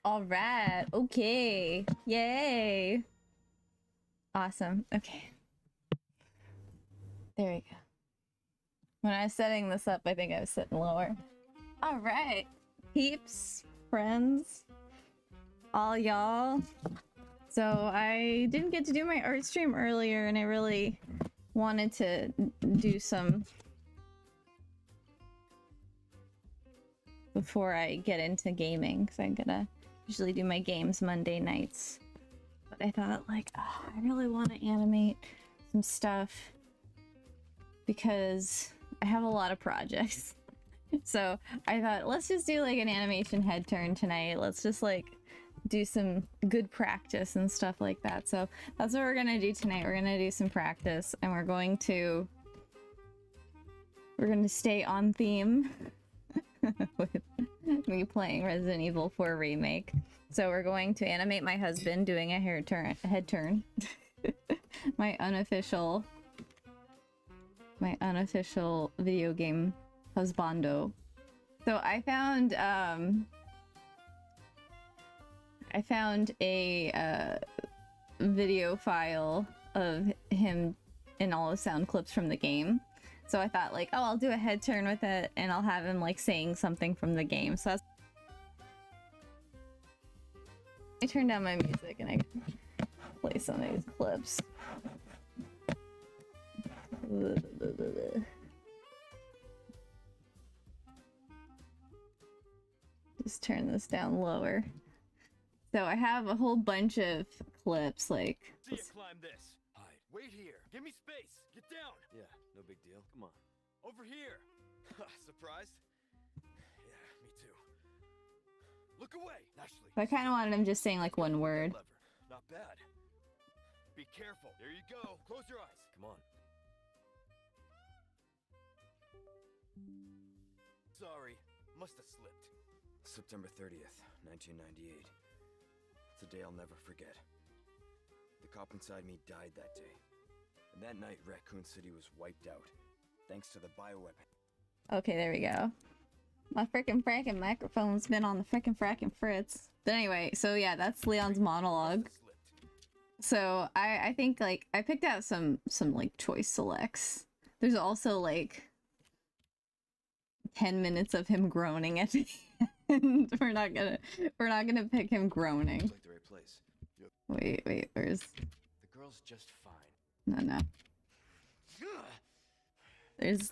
All right. Okay. Yay. Awesome. Okay. There we go. When I was setting this up, I think I was sitting lower. All right. Peeps, friends, all y'all. So I didn't get to do my art stream earlier, and I really wanted to do some before I get into gaming, because I'm gonna usually do my games Monday nights. But I thought, like, oh, I really want to animate some stuff because I have a lot of projects. So I thought, let's just do like an animation head turn tonight. Let's just like do some good practice and stuff like that. So that's what we're gonna do tonight. We're gonna do some practice, and we're going to stay on theme with me playing Resident Evil 4 Remake. So we're going to animate my husband doing a head turn. my unofficial video game husbando. So I found a video file of him in all the sound clips from the game. So I thought, like, oh, I'll do a head turn with it, and I'll have him like saying something from the game. So that's... I turned down my music and I can play some of these clips. Just turn this down lower. So I have a whole bunch of clips, like... See you climb this. Hide. Wait here. Give me space. Get down. Yeah, no big deal. Come on. Over here. Surprised? Yeah, me too. Look away, Ashley. I kind of wanted him just saying like one word. Lever. Not bad. Be careful. There you go. Close your eyes. Come on. Sorry. Must have slipped. September 30th, 1998. It's a day I'll never forget. The cop inside me died that day. And that night, Raccoon City was wiped out. Thanks to the bioweapon. Okay, there we go. My frickin' microphone's been on the frickin' fritz. But anyway, so yeah, that's Leon's monologue. So I think like I picked out some like choice selects. There's also like 10 minutes of him groaning at the end. We're not gonna pick him groaning. Like the right place. Yep. Wait, where's the girl's just fine. No. There's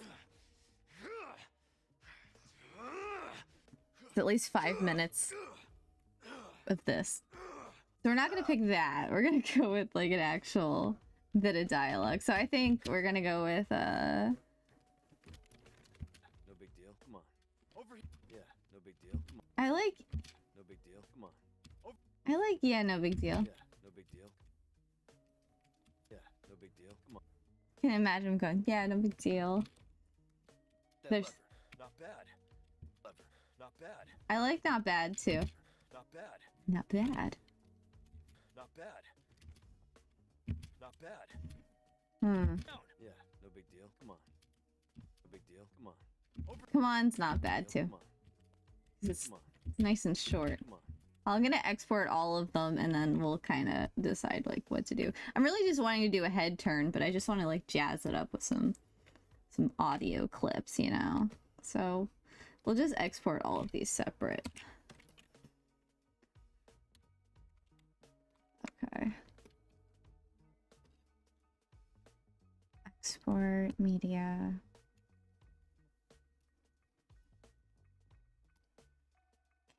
at least 5 minutes of this. So we're not gonna pick that. We're gonna go with like an actual bit of dialogue. So I think we're gonna go with No big deal. Come on. Over here. Yeah, no big deal. Come on. I like No big deal. Come on. Over. yeah, no big deal. Yeah, no big deal. Yeah, no big deal. Come on. Can imagine him going, yeah, no big deal. That There's lever. Not bad. Lever. Not bad. I like not bad too. Not bad. Not bad. Not bad. Not bad. Hmm. Down. Yeah, no big deal. Come on. No big deal. Come on. Over. Come on's not bad too. Come on. It's Come on. nice and short. Come on. I'm gonna export all of them and then we'll kind of decide like what to do. I'm really just wanting to do a head turn, but I just want to like jazz it up with some audio clips, you know? So we'll just export all of these separate. Okay. Export media.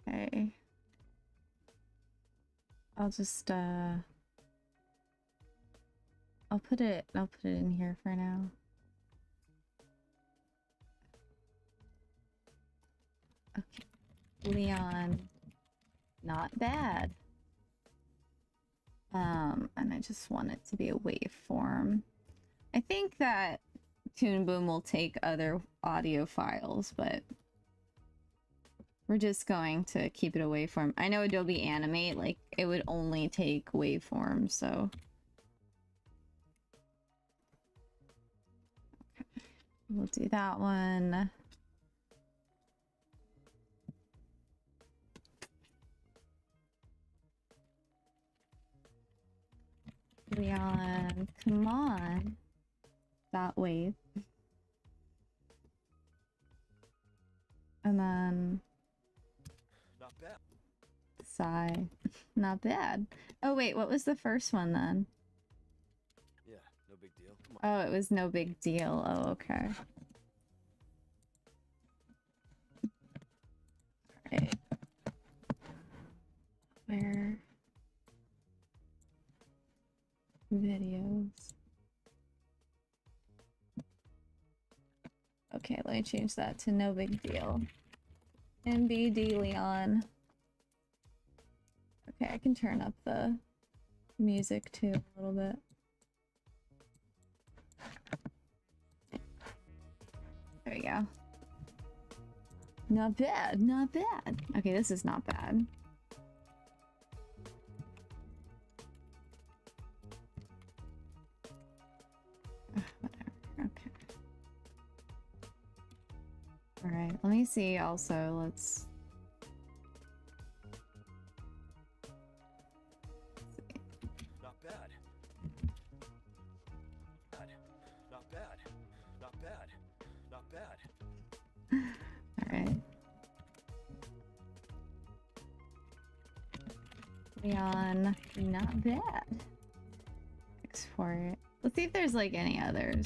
Okay. I'll just I'll put it in here for now. Okay. Leon, not bad. And I just want it to be a waveform. I think that Toon Boom will take other audio files, but we're just going to keep it a waveform. I know Adobe Animate, like, it would only take waveforms, so... Okay. We'll do that one. Leon, come on. That wave. And then Not bad. sigh. Not bad. Oh wait, what was the first one then? Yeah, no big deal. Come on. Oh, it was no big deal. Oh, okay. Alright. Where? Videos. Okay, let me change that to no big deal. MBD Leon. Okay, I can turn up the music too a little bit. There we go. Not bad, not bad. Okay, this is not bad. Ugh, whatever, okay. Alright, let me see also, let's... Not bad. Not bad. Not bad. Not bad. Alright. Leon, not bad. Export. Let's see if there's like any others.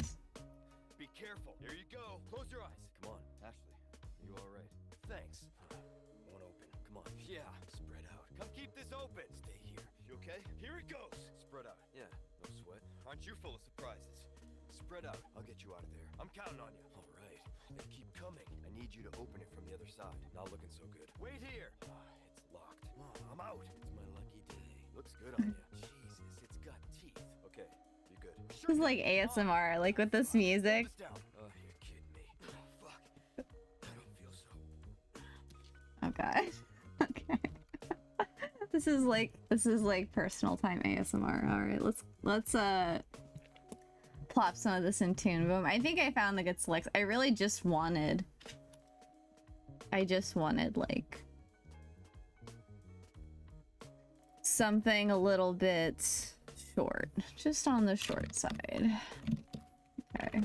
Be careful. Here you go. Close your eyes. Come on, Ashley. Are you all right? Thanks. One open. Come on. Yeah. Spread out. Come keep this open. Stay here. You okay? Here it goes. Spread out. Yeah. No sweat. Aren't you full of surprises? Spread out. I'll get you out of there. I'm counting on you. All right. They keep coming. I need you to open it from the other side. Not looking so good. Wait here. It's locked. I'm out. It's my lucky day. Looks good on you. Jesus, it's got teeth. Okay. You good? This is like ASMR, like with this music. Oh, you're kidding me. Fuck. I don't feel so. Oh god. Okay. This is like personal time ASMR. Alright, let's plop some of this in Toon Boom. I think I found the good selects. I just wanted like something a little bit short. Just on the short side. Okay.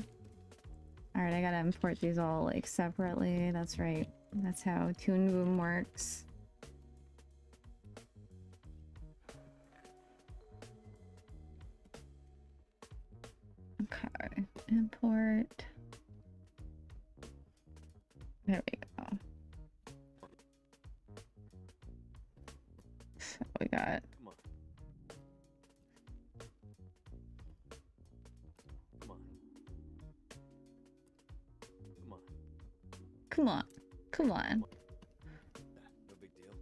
Alright, I gotta import these all like separately. That's right. That's how Toon Boom works. Okay. Import. There we go. So we got Come on. Come on. Come on. come on. Come on. No big deal.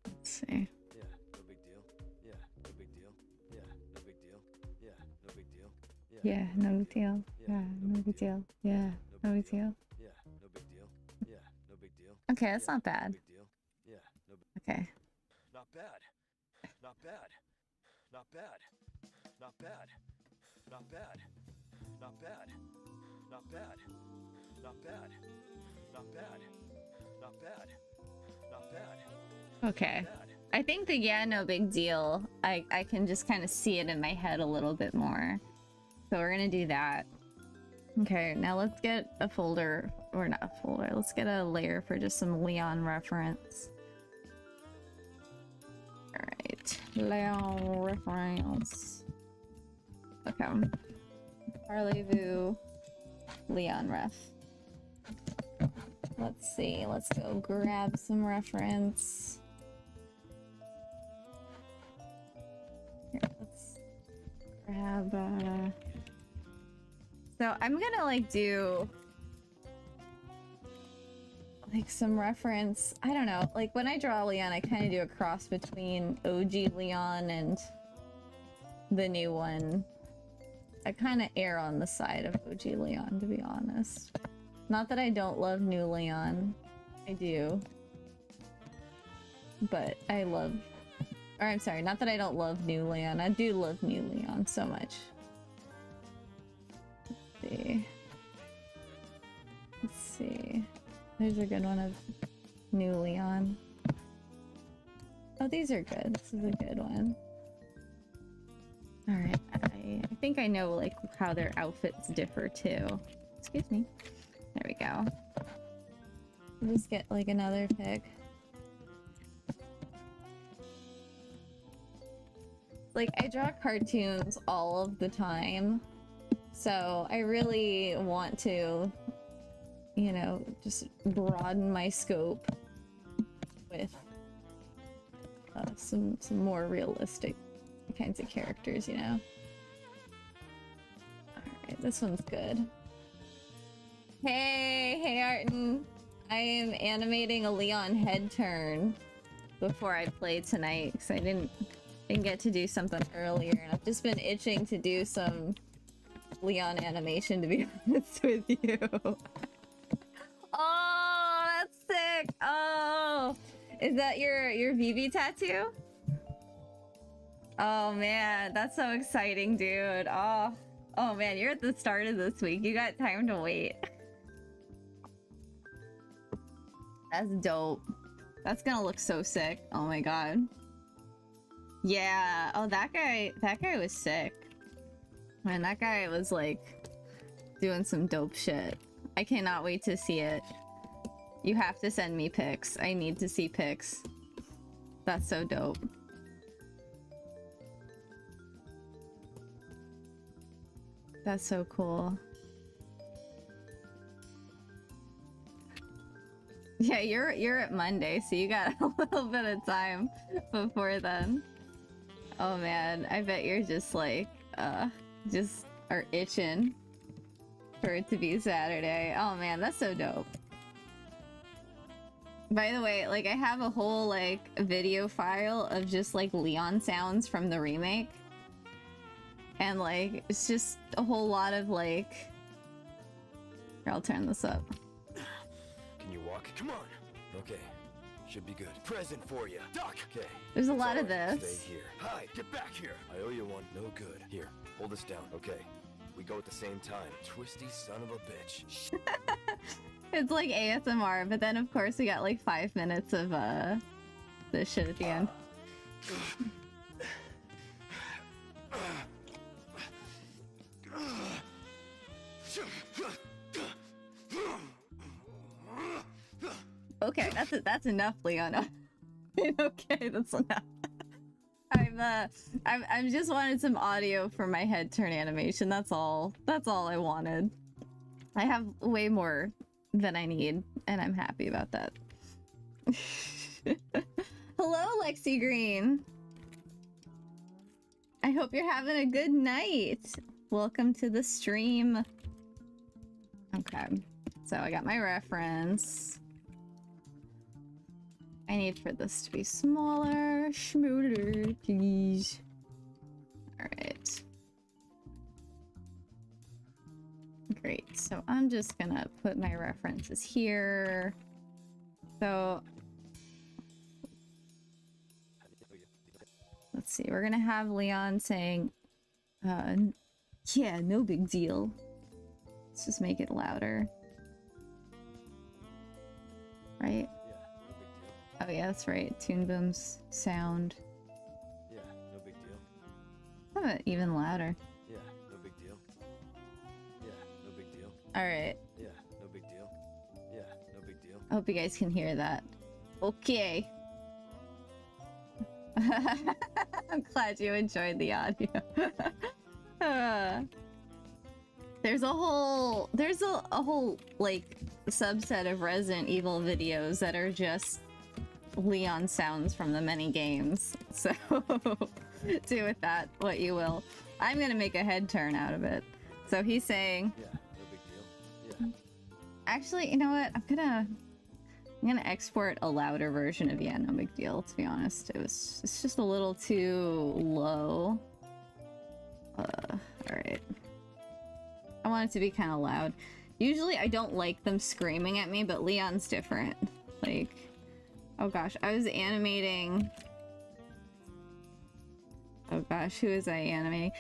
Let's see. Yeah, no big deal. Yeah, no big deal. Yeah, no big deal. Yeah, no big deal. Yeah, no big deal. Yeah, no big deal. Yeah, no big deal. Yeah, no big deal. Yeah, no big deal. Okay, that's not bad. Big deal. Yeah, no big Okay. Not bad. Not bad. Not bad. Not bad. Not bad. Not bad. Not bad. Not bad. Not bad. Not bad. Not bad. Okay. I think the yeah, no big deal. I can just kind of see it in my head a little bit more. So we're gonna do that. Okay, now let's get a folder, or not a folder, let's get a layer for just some Leon reference. Alright, Leon reference. Okay. Parlez-vous, Leon ref. Let's see, let's go grab some reference. Here, let's grab, so I'm gonna like do like some reference. I don't know, like when I draw Leon, I kind of do a cross between OG Leon and the new one. I kind of err on the side of OG Leon, to be honest. Not that I don't love new Leon. I do. But I love... Or I'm sorry, not that I don't love new Leon. I do love new Leon so much. Let's see. Let's see. There's a good one of new Leon. Oh, these are good. This is a good one. All right, I think I know like how their outfits differ too. Excuse me. There we go. Just get like another pic. Like, I draw cartoons all of the time, so I really want to, you know, just broaden my scope with some more realistic kinds of characters, you know? Alright, this one's good. Hey Arton! I am animating a Leon head turn before I play tonight, because I didn't get to do something earlier, and I've just been itching to do some Leon animation, to be honest with you. Oh, that's sick! Oh! Is that your VV tattoo? Oh man, that's so exciting, dude. Oh man, you're at the start of this week. You got time to wait. That's dope. That's gonna look so sick. Oh my god. Yeah. Oh, that guy was sick. Man, that guy was like doing some dope shit. I cannot wait to see it. You have to send me pics. I need to see pics. That's so dope. That's so cool. Yeah, you're at Monday, so you got a little bit of time before then. Oh man, I bet you're just like, just are itching for it to be Saturday. Oh man, that's so dope. By the way, like, I have a whole, like, video file of just, like, Leon sounds from the remake. And, like, it's just a whole lot of, like... Here, I'll turn this up. Can you walk? Come on. Okay. Should be good. Present for you. Duck! Okay. There's a lot of this. Stay here. Hi, get back here. I owe you one. No good. Here, hold this down. Okay. We go at the same time. Twisty son of a bitch. It's like ASMR, but then of course we got like 5 minutes of this shit at the end. Okay, that's enough, Leon. Okay, that's enough. I'm just wanted some audio for my head turn animation. That's all. That's all I wanted. I have way more than I need, and I'm happy about that. Hello, Lexi Green. I hope you're having a good night. Welcome to the stream. Okay, so I got my reference. I need for this to be smaller. Schmooder, please. Alright. Great, so I'm just gonna put my references here. So let's see, we're gonna have Leon saying, yeah, no big deal. Let's just make it louder. Right? Oh yeah, that's right. Toon Boom's sound. Yeah, no big deal. How about even louder? Yeah, no big deal. Yeah, no big deal. Alright. Yeah, no big deal. Yeah, no big deal. I hope you guys can hear that. Okay. I'm glad you enjoyed the audio. There's a whole like subset of Resident Evil videos that are just Leon sounds from the many games. So do with that what you will. I'm gonna make a head turn out of it. So he's saying, yeah, no big deal. Yeah. Actually, you know what? I'm gonna export a louder version of yeah, no big deal, to be honest. It's just a little too low. Alright. I want it to be kind of loud. Usually I don't like them screaming at me, but Leon's different. Like, oh gosh, I was animating... Oh gosh, who is I animating?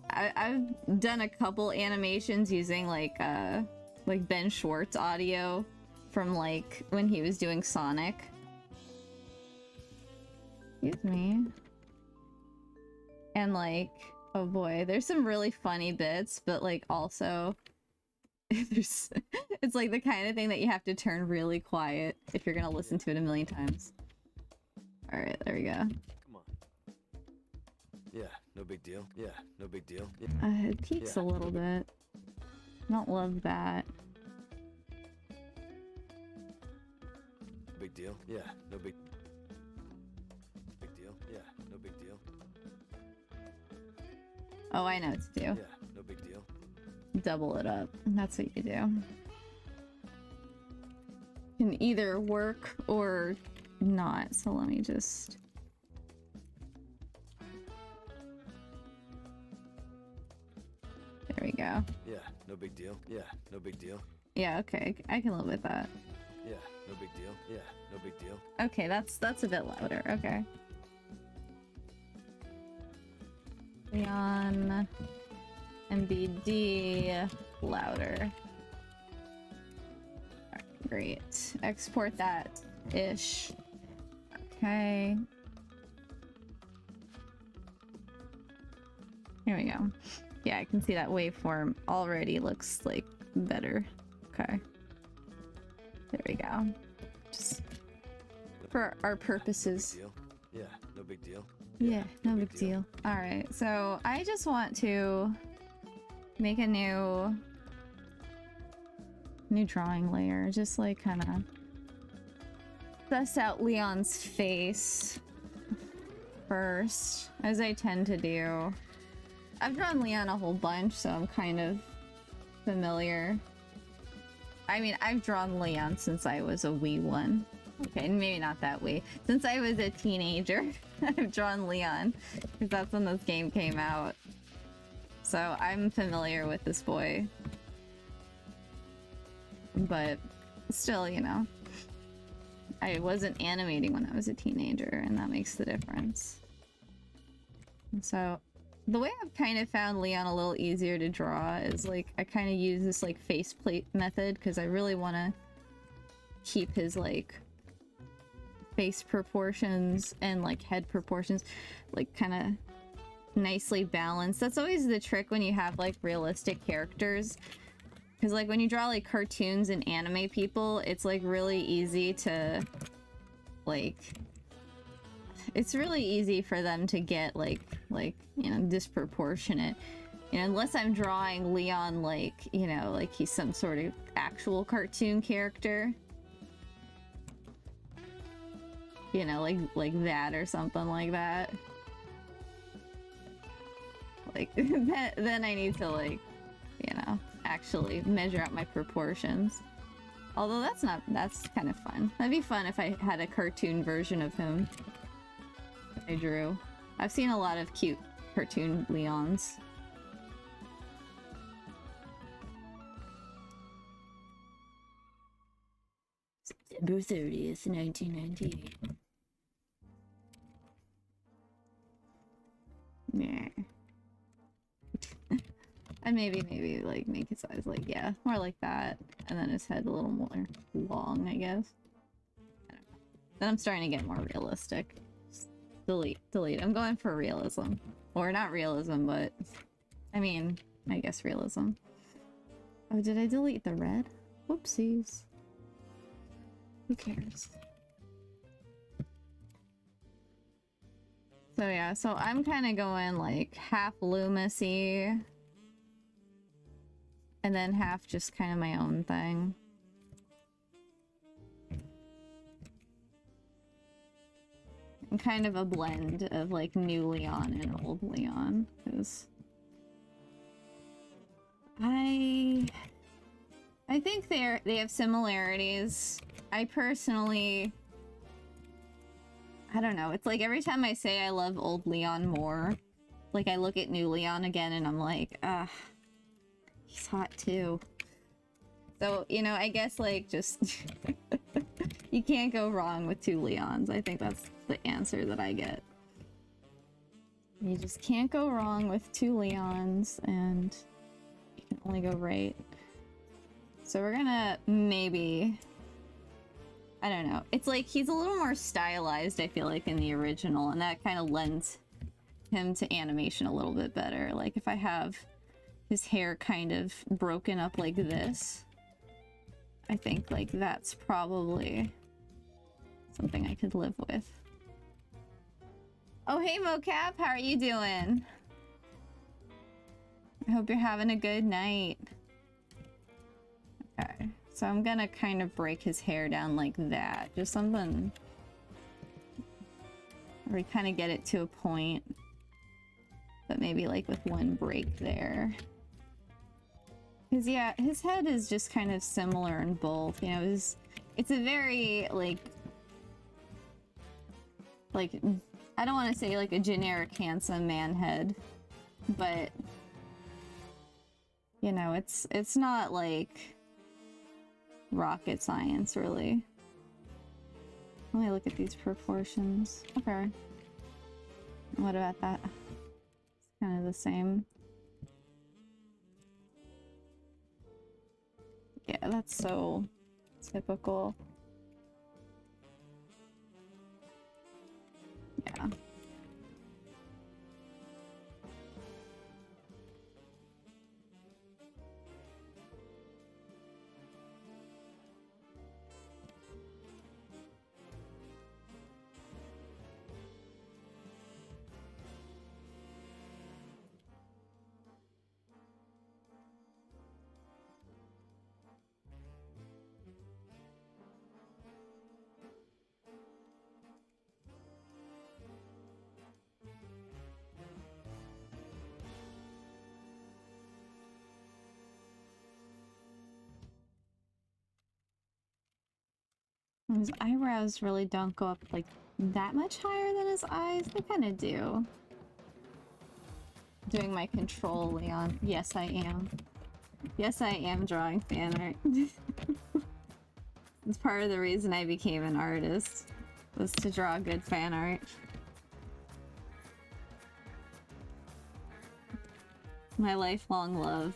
I've done a couple animations using like Ben Schwartz audio from like when he was doing Sonic. Excuse me. And like, oh boy, there's some really funny bits, but like also there's it's like the kind of thing that you have to turn really quiet if you're gonna listen to it a million times. Alright, there we go. Come on. Yeah, no big deal. Yeah, no big deal. Yeah. It peaks a little bit. Don't love that. Big deal. Yeah, no big deal. Yeah, no big deal. Oh, I know what to do. Yeah, no big deal. Double it up. That's what you do. Can either work or not. So let me just... There we go. Yeah, no big deal. Yeah, no big deal. Yeah, okay. I can live with that. Yeah, no big deal. Yeah, no big deal. Okay, that's a bit louder. Okay. Leon MBD louder. Alright, great. Export that ish. Okay. Here we go. Yeah, I can see that waveform already looks like better. Okay. There we go. Just for our purposes. Yeah, no big deal. Yeah, no big deal. Alright, so I just want to make a new drawing layer. Just like kind of suss out Leon's face first, as I tend to do. I've drawn Leon a whole bunch, so I'm kind of familiar. I mean, I've drawn Leon since I was a wee one. Okay, maybe not that wee. Since I was a teenager, I've drawn Leon, because that's when this game came out. So I'm familiar with this boy. But still, you know, I wasn't animating when I was a teenager, and that makes the difference. And so the way I've kind of found Leon a little easier to draw is like I kind of use this like faceplate method because I really want to keep his like face proportions and like head proportions like kind of nicely balanced. That's always the trick when you have like realistic characters, because like when you draw like cartoons and anime people, it's like really easy to like it's really easy for them to get like you know, disproportionate, you know, unless I'm drawing Leon like, you know, like he's some sort of actual cartoon character, you know, like that or something like that. Like then I need to like, you know, actually measure out my proportions. Although that's kind of fun. That'd be fun if I had a cartoon version of him that I drew. I've seen a lot of cute cartoon Leons. September 30th, 1998. Yeah. And maybe like make his eyes like, yeah, more like that. And then his head a little more long, I guess. I don't know. Then I'm starting to get more realistic. Delete. I'm going for realism. Or not realism, but I mean, I guess realism. Oh, did I delete the red? Whoopsies. Who cares? So yeah, so I'm kind of going like half Loomis-y and then half just kind of my own thing. And kind of a blend of like new Leon and old Leon, because I think they have similarities. I personally, I don't know, it's like every time I say I love old Leon more, like I look at new Leon again and I'm like, ah, he's hot too. So, you know, I guess like just you can't go wrong with two Leons. I think that's the answer that I get. You just can't go wrong with two Leons, and you can only go right. So we're gonna maybe I don't know. It's like he's a little more stylized, I feel like, in the original, and that kind of lends him to animation a little bit better. Like if I have his hair kind of broken up like this, I think like that's probably something I could live with. Oh, hey Mocap, how are you doing? I hope you're having a good night. Okay, so I'm gonna kind of break his hair down like that. Just something where we kind of get it to a point, but maybe like with one break there. Because yeah, his head is just kind of similar in both. You know, it's a very like I don't want to say like a generic handsome man head, but you know, it's not like rocket science really. Let me look at these proportions. Okay. What about that? It's kind of the same. Yeah, that's so typical. Yeah. His eyebrows really don't go up like that much higher than his eyes. They kind of do. Doing my control, Leon. Yes, I am. Yes, I am drawing fan art. It's part of the reason I became an artist, was to draw good fan art. My lifelong love.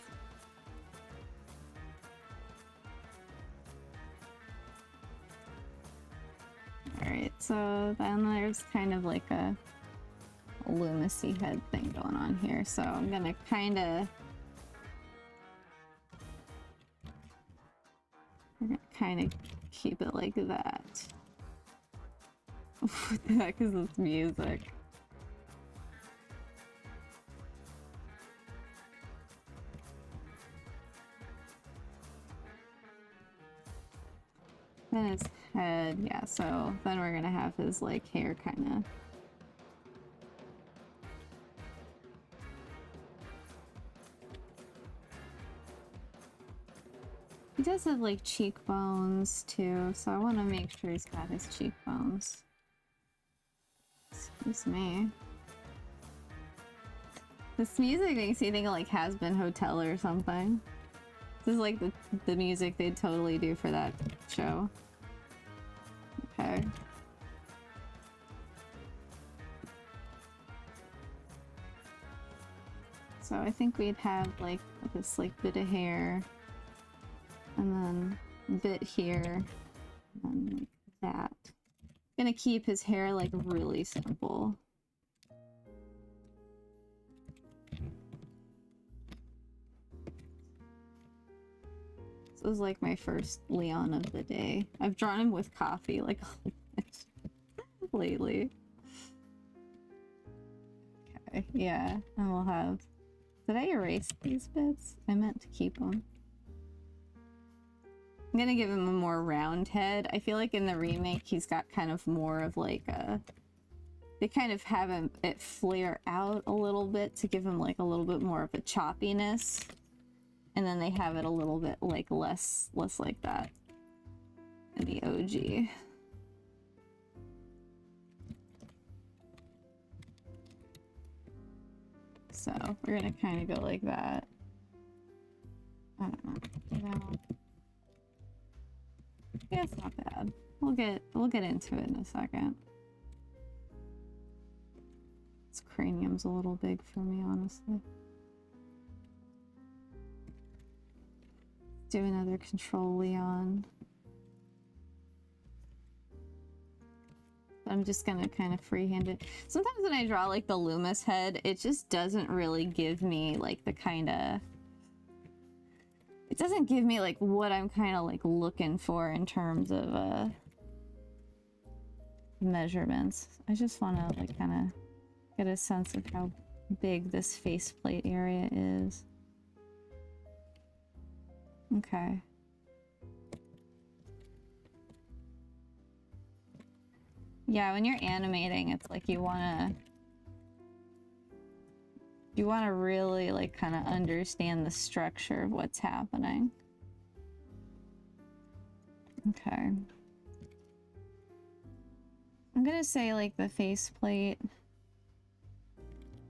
Alright, so then there's kind of like a Loomisy head thing going on here, so I'm gonna kinda keep it like that. What the heck is this music? Then his head, yeah, so then we're gonna have his like hair kinda. He does have like cheekbones too, so I want to make sure he's got his cheekbones. Excuse me. This music makes me think of like Has Been Hotel or something. This is like the music they'd totally do for that show. Okay. So I think we'd have like this like bit of hair, and then a bit here, and then like that. Gonna keep his hair like really simple. This was like my first Leon of the day. I've drawn him with coffee like lately. Okay, yeah, and we'll have... Did I erase these bits? I meant to keep them. I'm gonna give him a more round head. I feel like in the remake he's got kind of more of like a... They kind of have it flare out a little bit to give him like a little bit more of a choppiness. And then they have it a little bit like less like that in the OG. So we're gonna kind of go like that. I don't know. Yeah, it's not bad. We'll get into it in a second. This cranium's a little big for me, honestly. Do another control Leon. I'm just gonna kind of freehand it. Sometimes when I draw like the Loomis head, it just doesn't really give me like the kind of... It doesn't give me like what I'm kind of like looking for in terms of measurements. I just want to like kind of get a sense of how big this faceplate area is. Okay. Yeah, when you're animating, it's like you wanna really like kind of understand the structure of what's happening. Okay. I'm gonna say like the faceplate,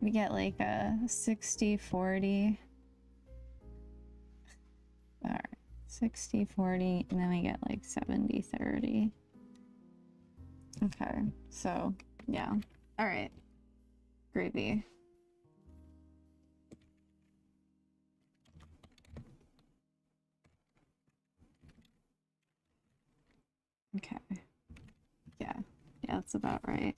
we get like a 60-40. All right, 60-40, and then we get like 70-30. Okay, so yeah. All right, gravy. Okay. Yeah, that's about right.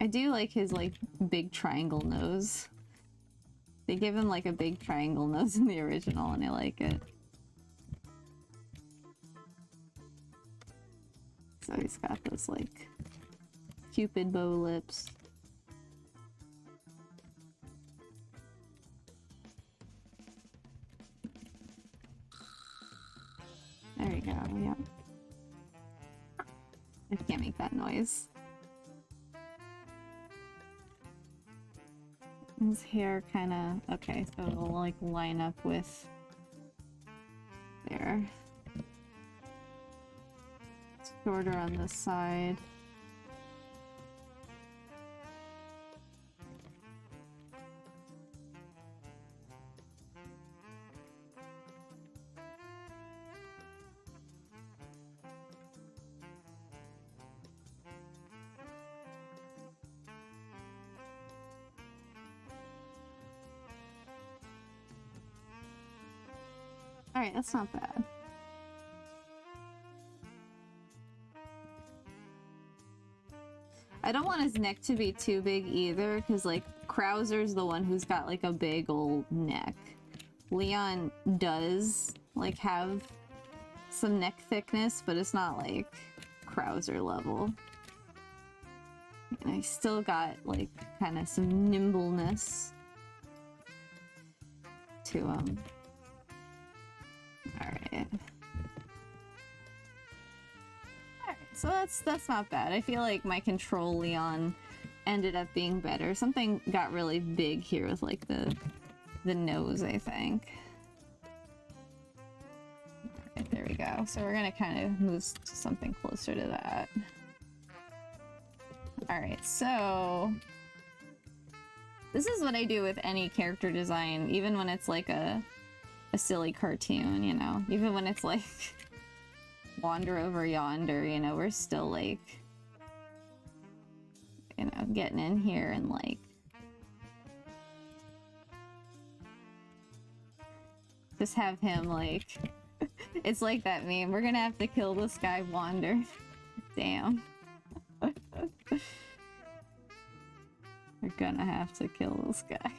I do like his like big triangle nose. They give him like a big triangle nose in the original and I like it. So he's got those like Cupid bow lips. There you go, yeah. I can't make that noise. His hair kind of... Okay, so it'll like line up with... There. It's shorter on this side. Alright, that's not bad. I don't want his neck to be too big either, because like Krauser's the one who's got like a big old neck. Leon does like have some neck thickness, but it's not like Krauser level. And I still got like kind of some nimbleness to him. Alright. Alright, so that's not bad. I feel like my control Leon ended up being better. Something got really big here with like the nose, I think. Alright, there we go. So we're gonna kind of move to something closer to that. Alright, so this is what I do with any character design, even when it's like a silly cartoon, you know? Even when it's like Wander Over Yonder, you know, we're still like, you know, getting in here and like just have him like it's like that meme, we're gonna have to kill this guy Wander. Damn. We're gonna have to kill this guy.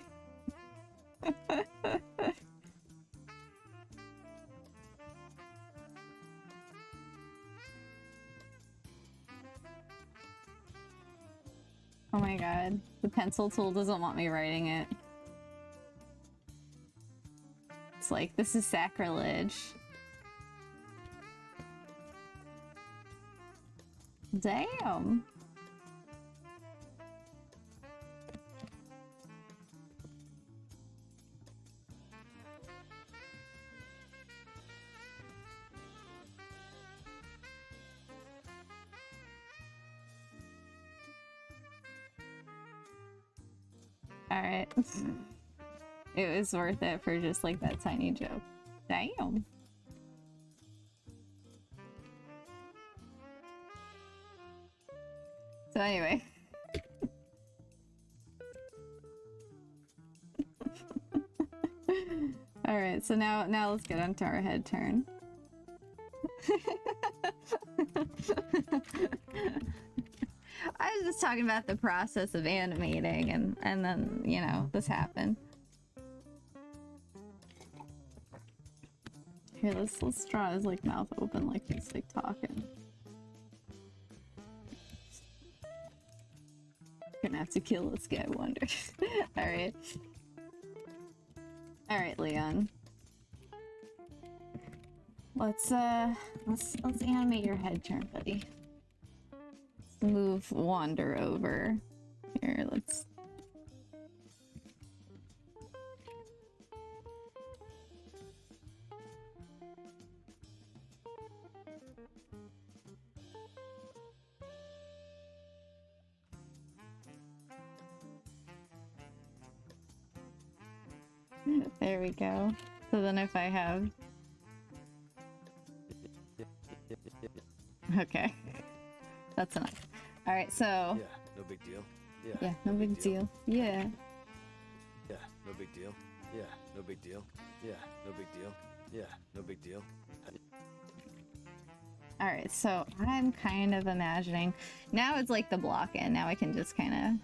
Oh my god, the pencil tool doesn't want me writing it. It's like, this is sacrilege. Damn. Alright. It was worth it for just like that tiny joke. Damn. So anyway. Alright, so now let's get onto our head turn. I was just talking about the process of animating and then, you know, this happened. Here, let's draw his like mouth open like he's like talking. Gonna have to kill this guy, I wonder. Alright. Alright, Leon. Let's animate your head turn, buddy. Let's move Wander over. Here, let's... There we go. So then if I have... Okay. That's enough. Alright, so... Yeah, no big deal. Yeah, no big deal. Yeah. Yeah, no big deal. Yeah, no big deal. Yeah, no big deal. Yeah, no big deal. Alright, so I'm kind of imagining... Now it's like the block in. Now I can just kind of...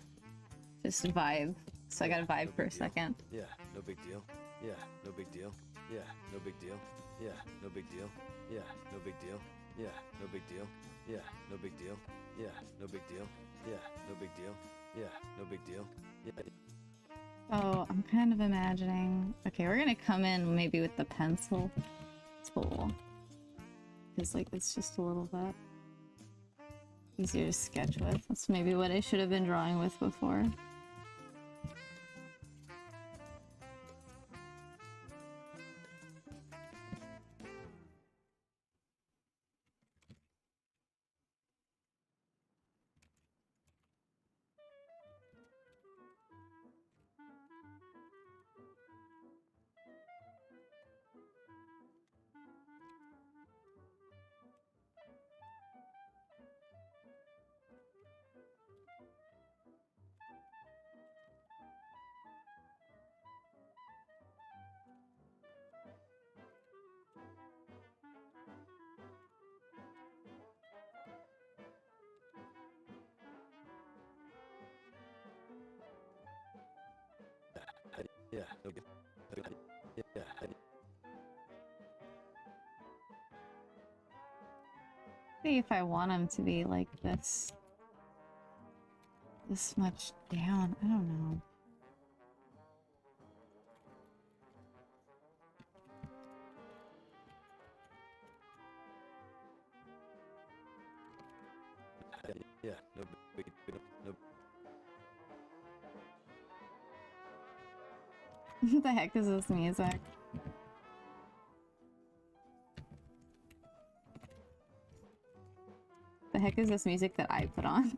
Just vibe. So I gotta vibe for a second. Yeah, no big deal. Yeah, no big deal. Yeah, no big deal. Yeah, no big deal. Yeah, no big deal. Yeah, no big deal. Yeah, no big deal. Yeah, no big deal. Yeah, no big deal. Yeah, no big deal. Yeah. Oh, I'm kind of imagining... Okay, we're gonna come in maybe with the pencil tool. Because, like, it's just a little bit easier to sketch with. That's maybe what I should have been drawing with before. Yeah, no big yeah. See if I want him to be like this much down. I don't know. Yeah, no big no. What the heck is this music? The heck is this music that I put on?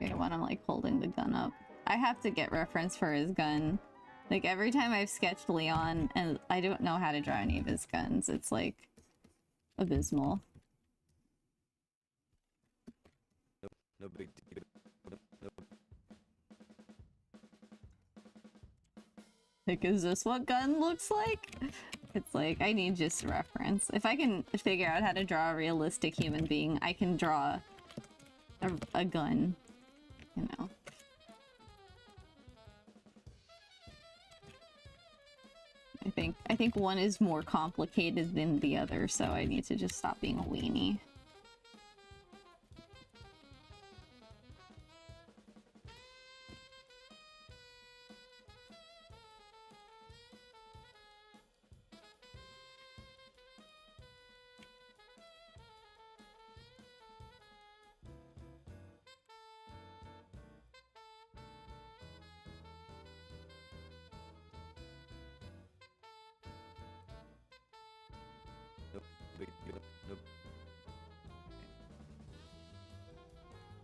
Okay, when I'm like holding the gun up. I have to get reference for his gun. Like every time I've sketched Leon and I don't know how to draw any of his guns, it's like abysmal. No big deal. No. Like, is this what gun looks like? It's like, I need just reference. If I can figure out how to draw a realistic human being, I can draw a gun, you know. I think one is more complicated than the other, so I need to just stop being a weenie.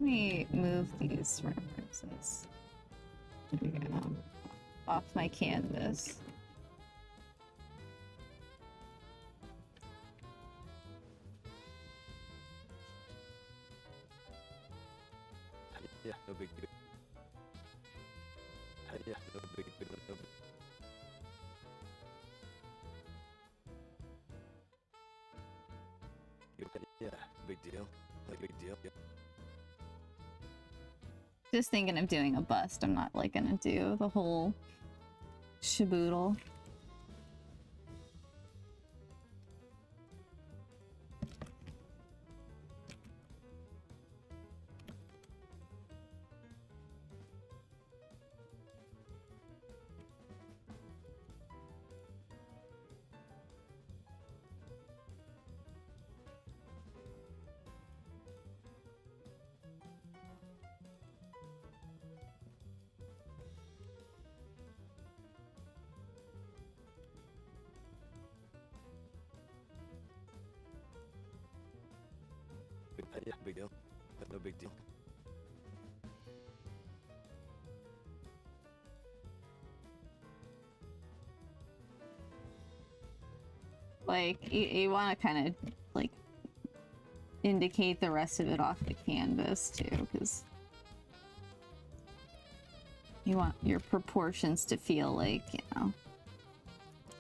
Let me move these references. There we go. Off my canvas. Yeah, no big deal. Yeah, no big deal. No big... Yeah, big deal. Like big deal. Yeah. Just thinking of doing a bust. I'm not like gonna do the whole shaboodle. Yeah, big deal. No big deal. Like, you want to kind of, like, indicate the rest of it off the canvas, too, because you want your proportions to feel, like, you know,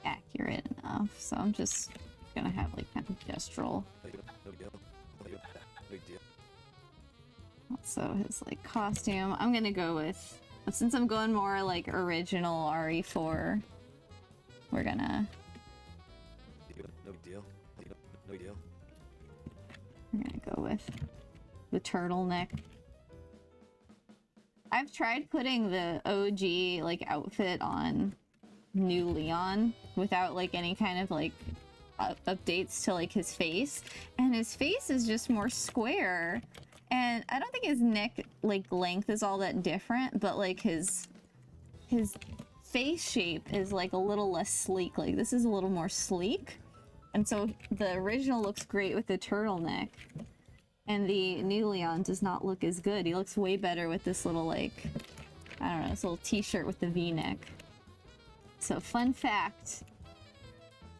accurate enough. So I'm just gonna have, like, kind of gestural. No big deal. Big deal. Also, his, like, costume. I'm gonna go with, since I'm going more, like, original RE4, we're gonna... No big deal. No big deal. We're gonna go with the turtleneck. I've tried putting the OG, like, outfit on new Leon without, like, any kind of, like, updates to, like, his face. And his face is just more square. And I don't think his neck, like, length is all that different, but, like, his face shape is, like, a little less sleek. Like, this is a little more sleek. And so the original looks great with the turtleneck. And the new Leon does not look as good. He looks way better with this little, like, I don't know, this little t-shirt with the V-neck. So, fun fact,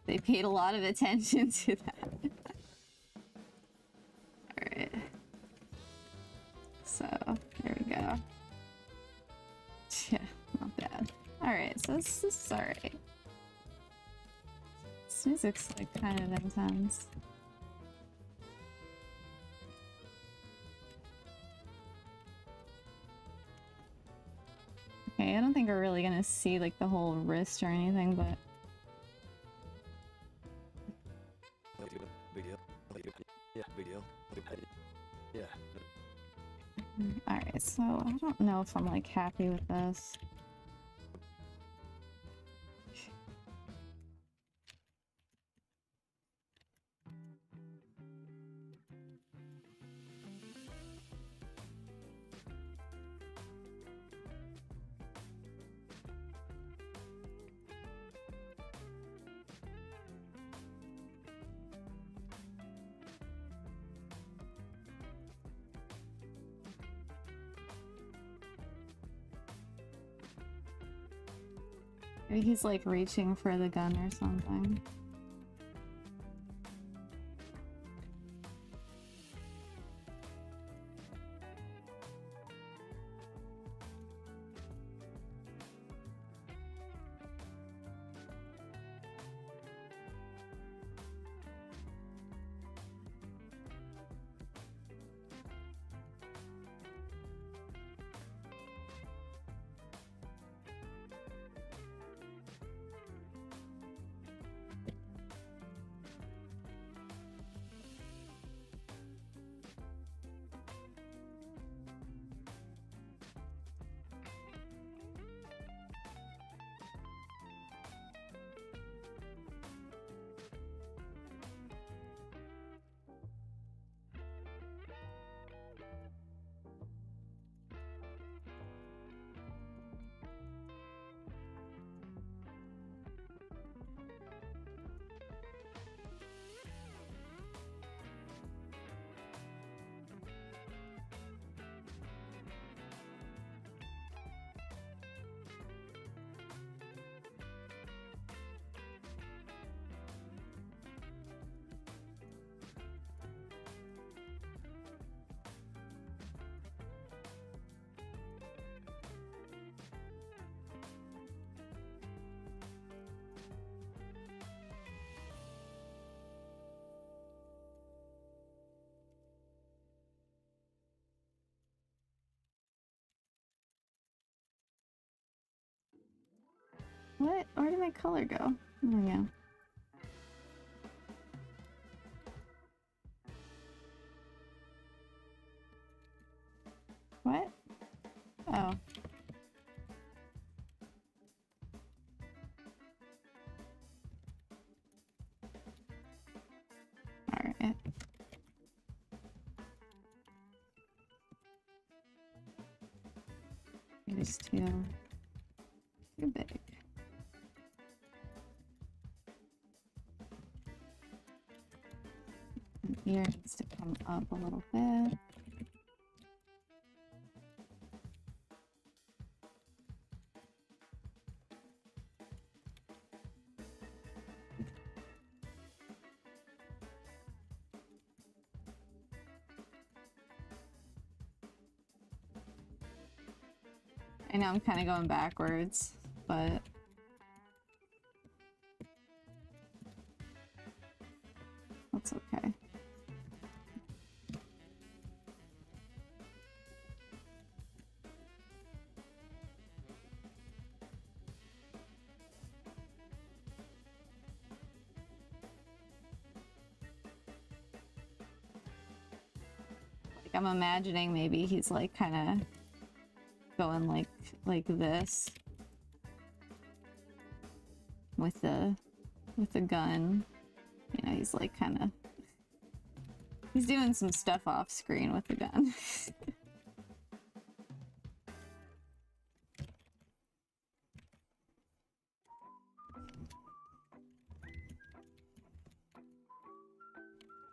they paid a lot of attention to that. Alright. So, there we go. Yeah, not bad. Alright, so this is alright. This music's, like, kind of intense. Okay, I don't think we're really gonna see, like, the whole wrist or anything, but... Big deal. Yeah, big deal. Yeah. Alright, so I don't know if I'm, like, happy with this. Maybe he's, like, reaching for the gun or something. What? Where did my color go? There we go. What? Oh. Alright. Here's too big. And here needs to come up a little bit. I know I'm kind of going backwards, but that's okay. Like I'm imagining maybe he's like kind of going like this with the gun. You know, he's like kind of he's doing some stuff off screen with the gun.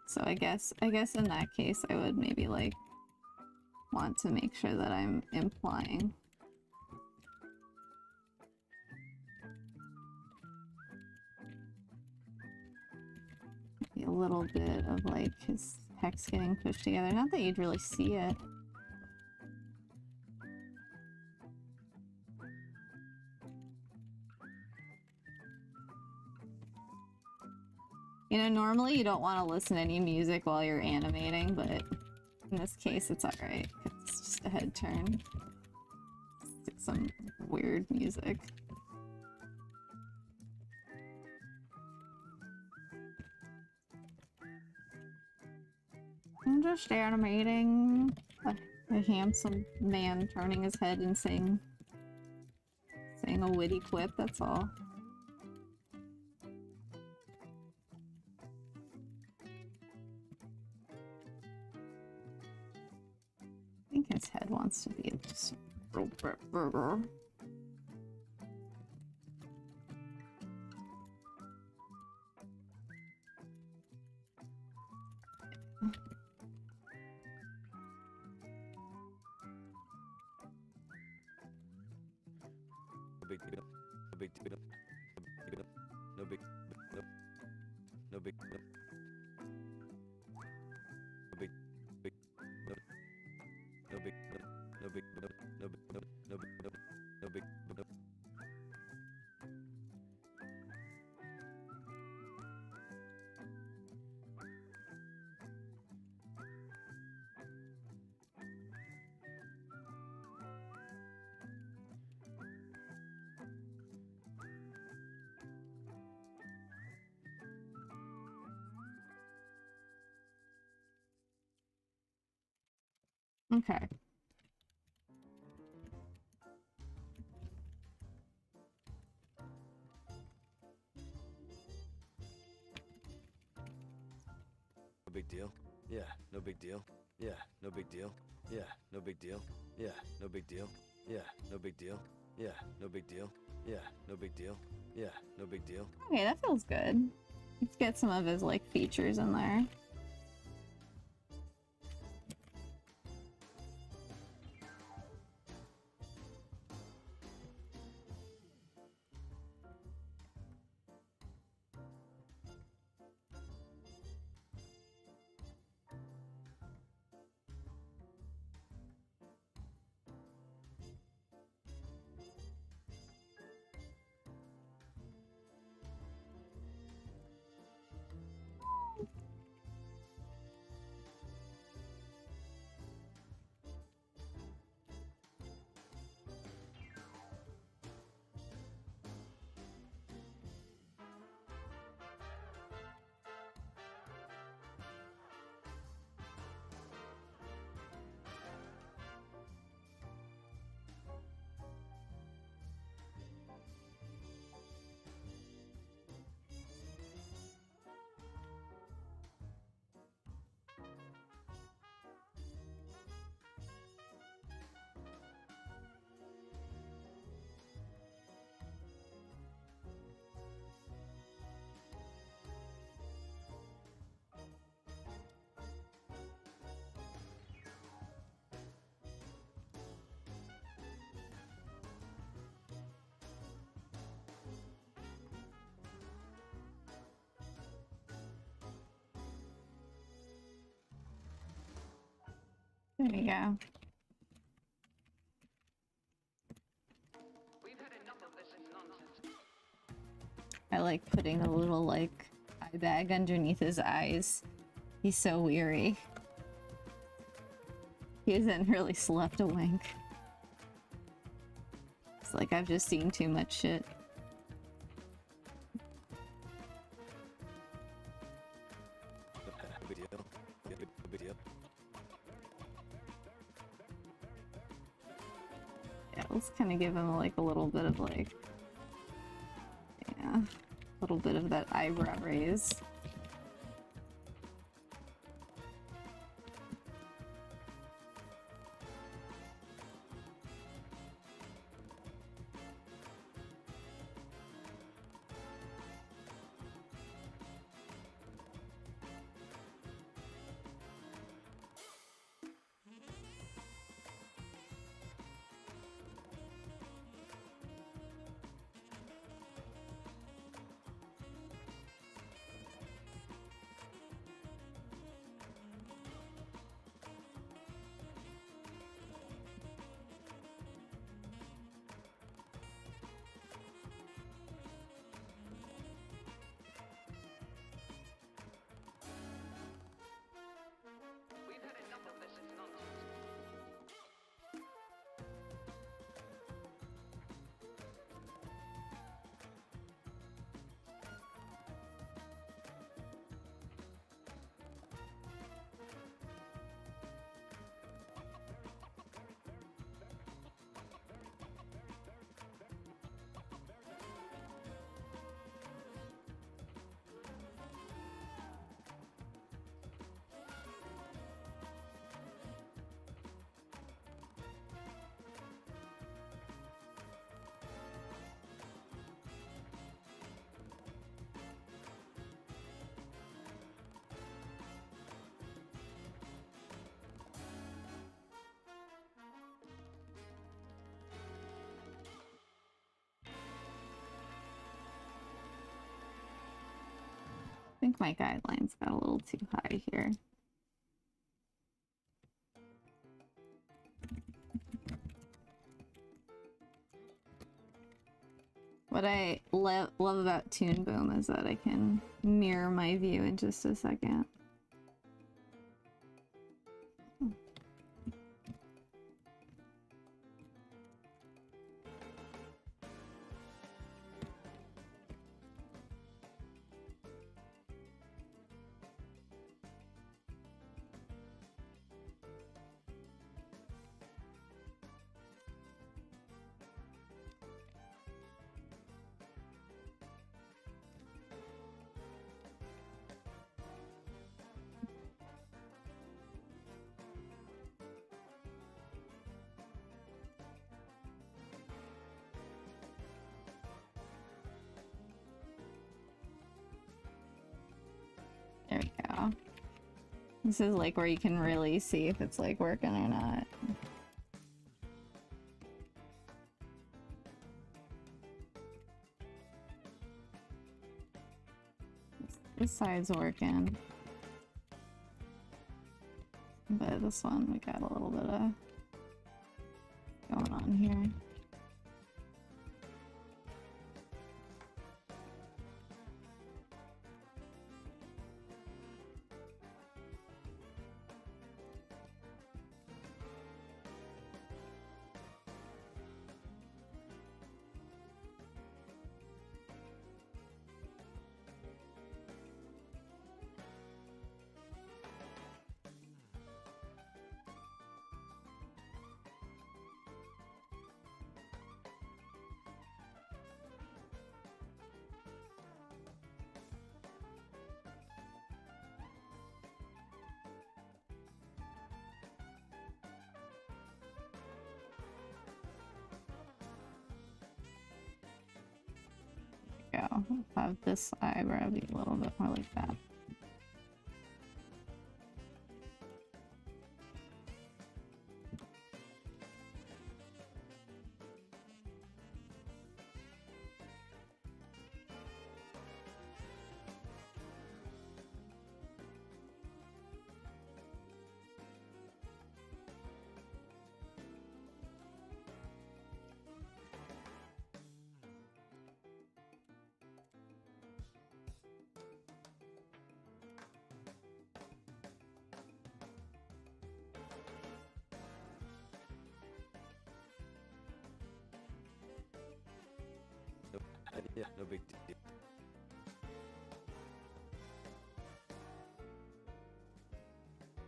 So I guess in that case I would maybe like want to make sure that I'm implying a little bit of like his text getting pushed together. Not that you'd really see it. You know, normally you don't want to listen to any music while you're animating, but in this case it's alright. It's just a head turn. It's some weird music. I'm just animating a handsome man turning his head and saying a witty quip, that's all. I think his head wants to be just a little bit bigger. Okay. No big deal. Yeah, no big deal. Yeah, no big deal. Yeah, no big deal. Yeah, no big deal. Yeah, no big deal. Yeah, no big deal. Yeah, no big deal. Yeah, no big deal. Okay, that feels good. Let's get some of his like features in there. There you go. We've had enough of this nonsense. I like putting a little, like, eye bag underneath his eyes. He's so weary. He hasn't really slept a wink. It's like I've just seen too much shit. Yeah, let's kind of give him like a little bit of like, yeah, a little bit of that eyebrow raise. We've had enough of this nonsense. I think my guidelines got a little too high here. What I love about Toon Boom is that I can mirror my view in just a second. There we go. This is like where you can really see if it's like working or not. This side's working. But this one, we got a little bit of going on here. Go. Have this eyebrow be a little bit more like that. Yeah, no big deal.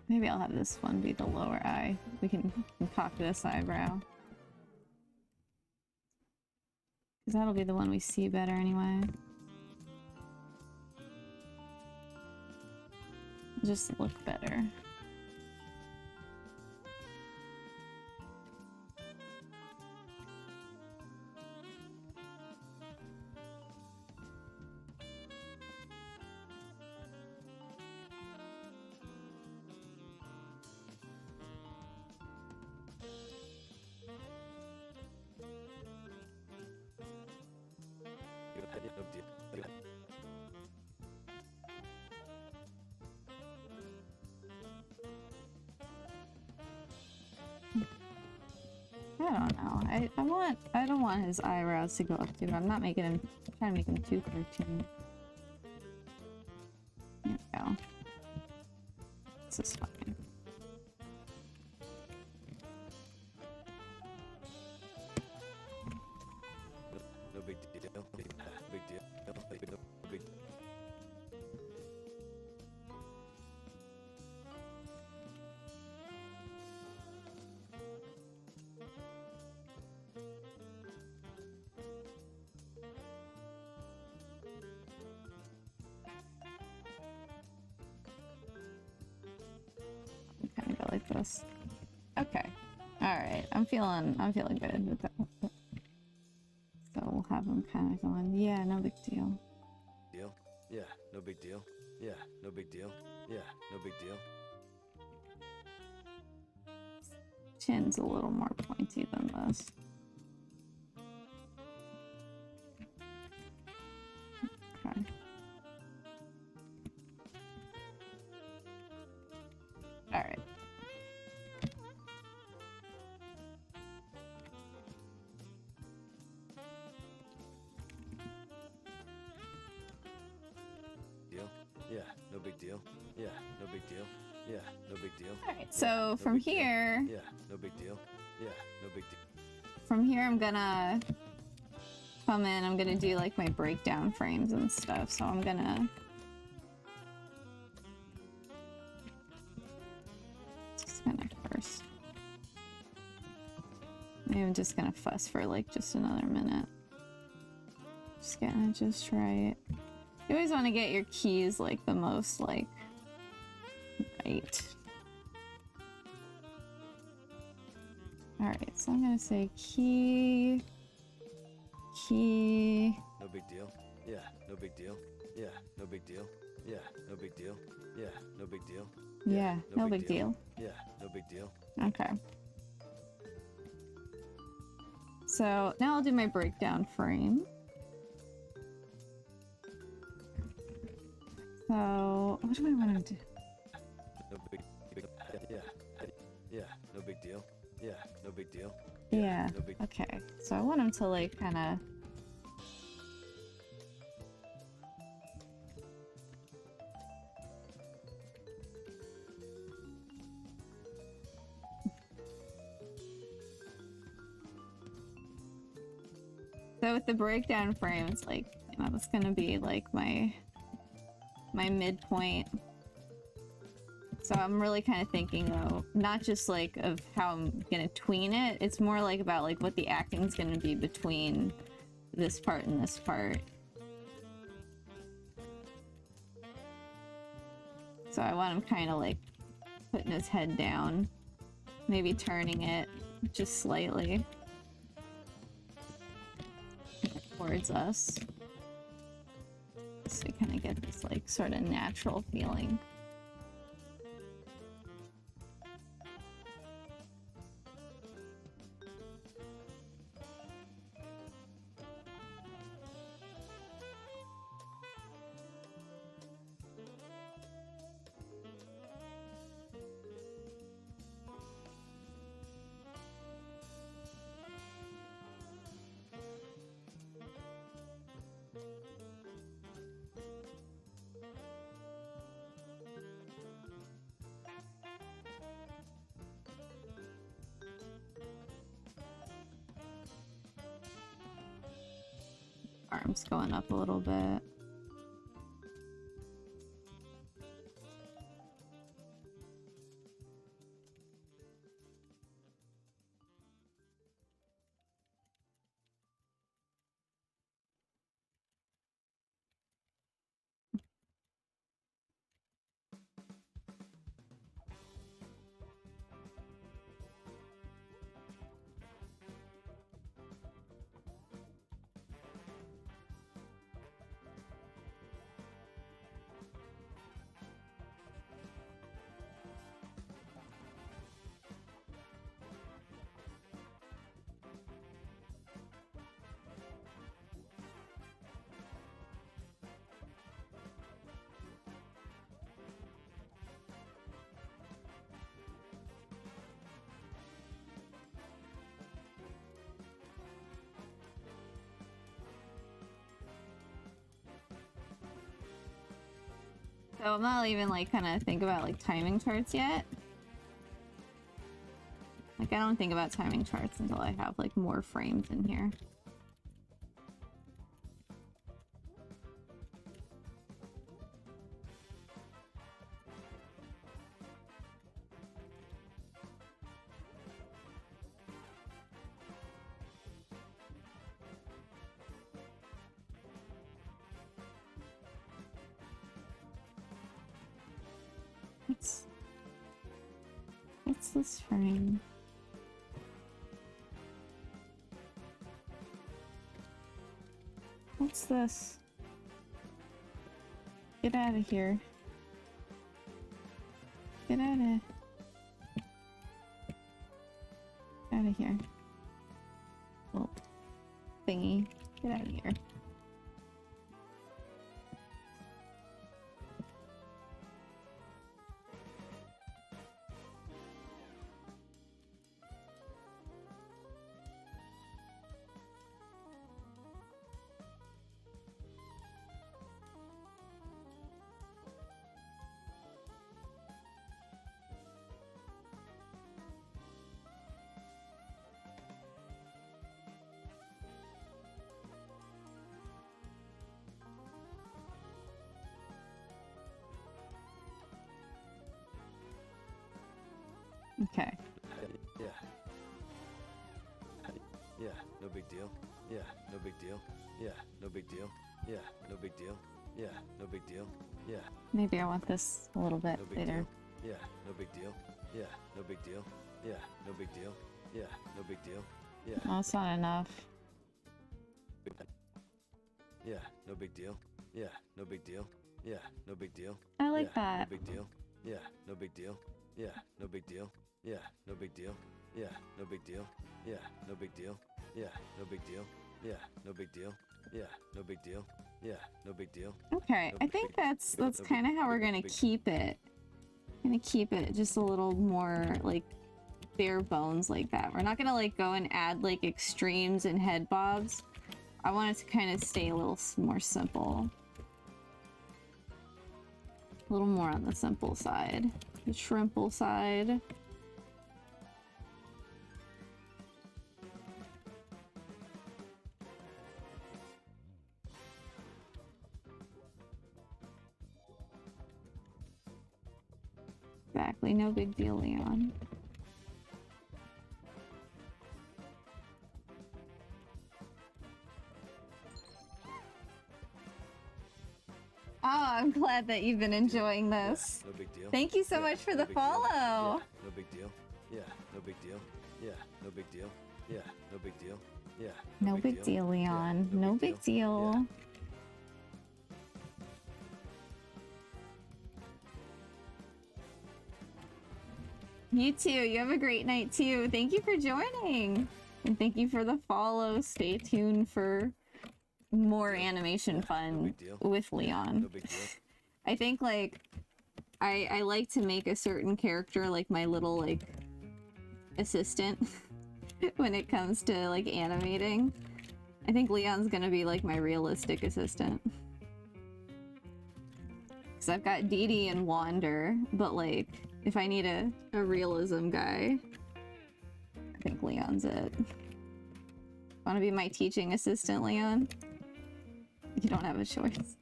Maybe I'll have this one be the lower eye. We can concoct this eyebrow. Because that'll be the one we see better anyway. Just look better. No deal. I don't know. I don't want his eyebrows to go up too. I'm not making him, I'm trying to make him too cartoon. There we go. This is fine. No big deal. Big deal. No big. Kind of go like this. Okay. Alright. I'm feeling good with that. So we'll have him kind of going, yeah, no big deal. Deal? Yeah, no big deal. Yeah, no big deal. Yeah, no big deal. Chin's a little more pointy than this. Okay. Alright. Deal? Yeah, no big deal. Yeah, no big deal. Yeah, no big deal. Alright, so from here, Yeah, no big deal. Yeah, no big deal. from here I'm gonna come in, I'm gonna do like my breakdown frames and stuff, so I'm gonna first. Maybe I'm just gonna fuss for like just another minute. Just getting it just right. You always want to get your keys like the most like right. Alright, so I'm gonna say key. No big deal. Yeah, no big deal. Yeah, no big deal. Yeah, no big deal. Yeah, no big deal. Yeah, no big deal. Yeah, no big deal. Okay. So now I'll do my breakdown frame. So what do I want to do? No big yeah. Yeah, no big deal. Yeah, no big deal. Yeah. No big Okay. So I want him to like kind of. So with the breakdown frame, it's like, you know, that's gonna be like my midpoint. So I'm really kind of thinking though, not just like of how I'm gonna tween it, it's more like about like what the acting's gonna be between this part and this part. So I want him kind of like putting his head down, maybe turning it just slightly towards us. So we kind of get this like sort of natural feeling. arms going up a little bit. So I'm not even like kind of think about like timing charts yet. Like I don't think about timing charts until I have like more frames in here. What's this frame? What's this? Get out of here. Get out of here. Little thingy. Get out of here. Okay. Yeah. Yeah, no big deal. Yeah, no big deal. Yeah, no big deal. Yeah, no big deal. Yeah, no big deal. Yeah. Maybe I want this a little bit No big later. deal. Yeah, no big deal. Yeah, no big deal. Yeah, no big deal. Yeah, no big deal. Yeah. Oh, it's not enough. Yeah, no big deal. Yeah, no big deal. Yeah, no big deal. I like Yeah, that. No big deal. Yeah, no big deal. Yeah, no big deal. Yeah, no big deal. Yeah, no big deal. Yeah, no big deal. Yeah, no big deal. Yeah, no big deal. Yeah, no big deal. Yeah, no big deal. Okay, I think that's kind of how we're gonna keep it. Gonna keep it just a little more like bare bones like that. We're not gonna like go and add like extremes and head bobs. I want it to kind of stay a little more simple. A little more on the simple side. The shrimple side. Exactly, no big deal, Leon. Oh, I'm glad that you've been enjoying this. No big deal. Thank you so much for the follow. Yeah, no big deal. Yeah, no big deal. Yeah, no big deal. Yeah, no big deal. Yeah. No big deal, Leon. No big deal. You too. You have a great night too. Thank you for joining. And thank you for the follow. Stay tuned for more animation fun with Leon. No big deal. I think like I like to make a certain character like my little like assistant when it comes to like animating. I think Leon's gonna be like my realistic assistant. Cause I've got Dee Dee and Wander, but like if I need a realism guy, I think Leon's it. Wanna be my teaching assistant, Leon? You don't have a choice.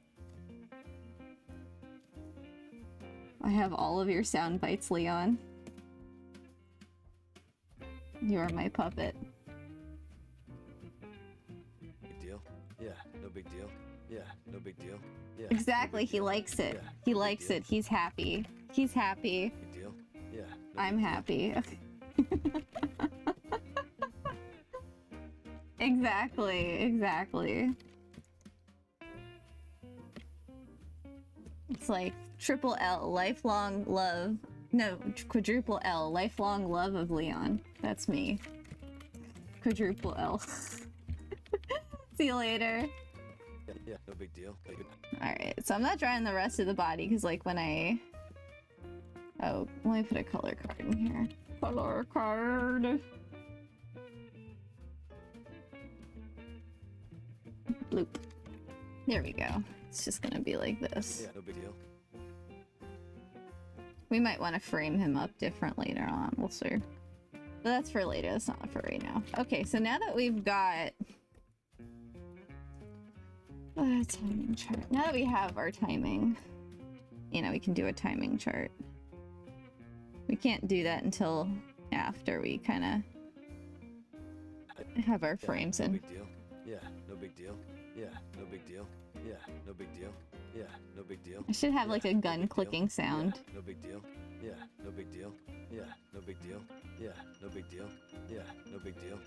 I have all of your sound bites, Leon. You are my puppet. Big deal? Yeah, no big deal. Yeah, no big deal. Yeah. Exactly, he likes it. Yeah, He no big likes deal. it. He's happy. He's happy. Big deal? Yeah. No I'm big deal. happy. Exactly, exactly. It's like triple L, lifelong love. No, quadruple L, lifelong love of Leon. That's me. Quadruple L. See you later. Yeah, yeah, no big deal. Alright, so I'm not drawing the rest of the body because, like, when I. Oh, let me put a color card in here. Color card. Bloop. There we go. It's just gonna be like this. Yeah, no big deal. We might want to frame him up different later on. We'll see. But that's for later. That's not for right now. Okay, so now that we've got a timing chart. Now that we have our timing, you know, we can do a timing chart. We can't do that until after we kind of have our frames No in. big deal. Yeah, no big deal. Yeah, no big deal. Yeah, no big deal. Yeah, no big deal. I should have Yeah, like a no gun big deal. clicking sound. Yeah, no big deal. Yeah, no big deal. Yeah, no big deal. Yeah, no big deal. Yeah, no big deal.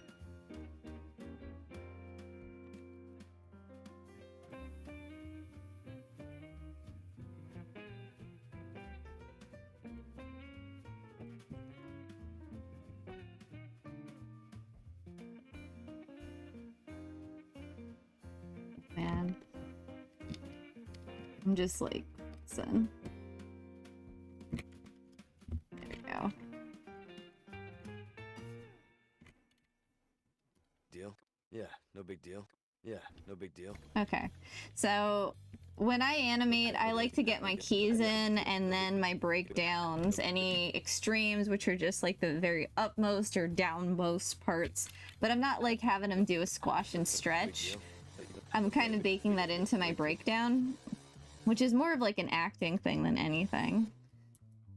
Man. I'm just like, listen. There we go. Deal. Yeah, no big deal. Yeah, no big deal. Okay, so when I animate, I like to get my keys in and then my breakdowns, any extremes, which are just like the very upmost or downmost parts. But I'm not like having them do a squash and stretch. I'm kind of baking that into my breakdown, which is more of like an acting thing than anything.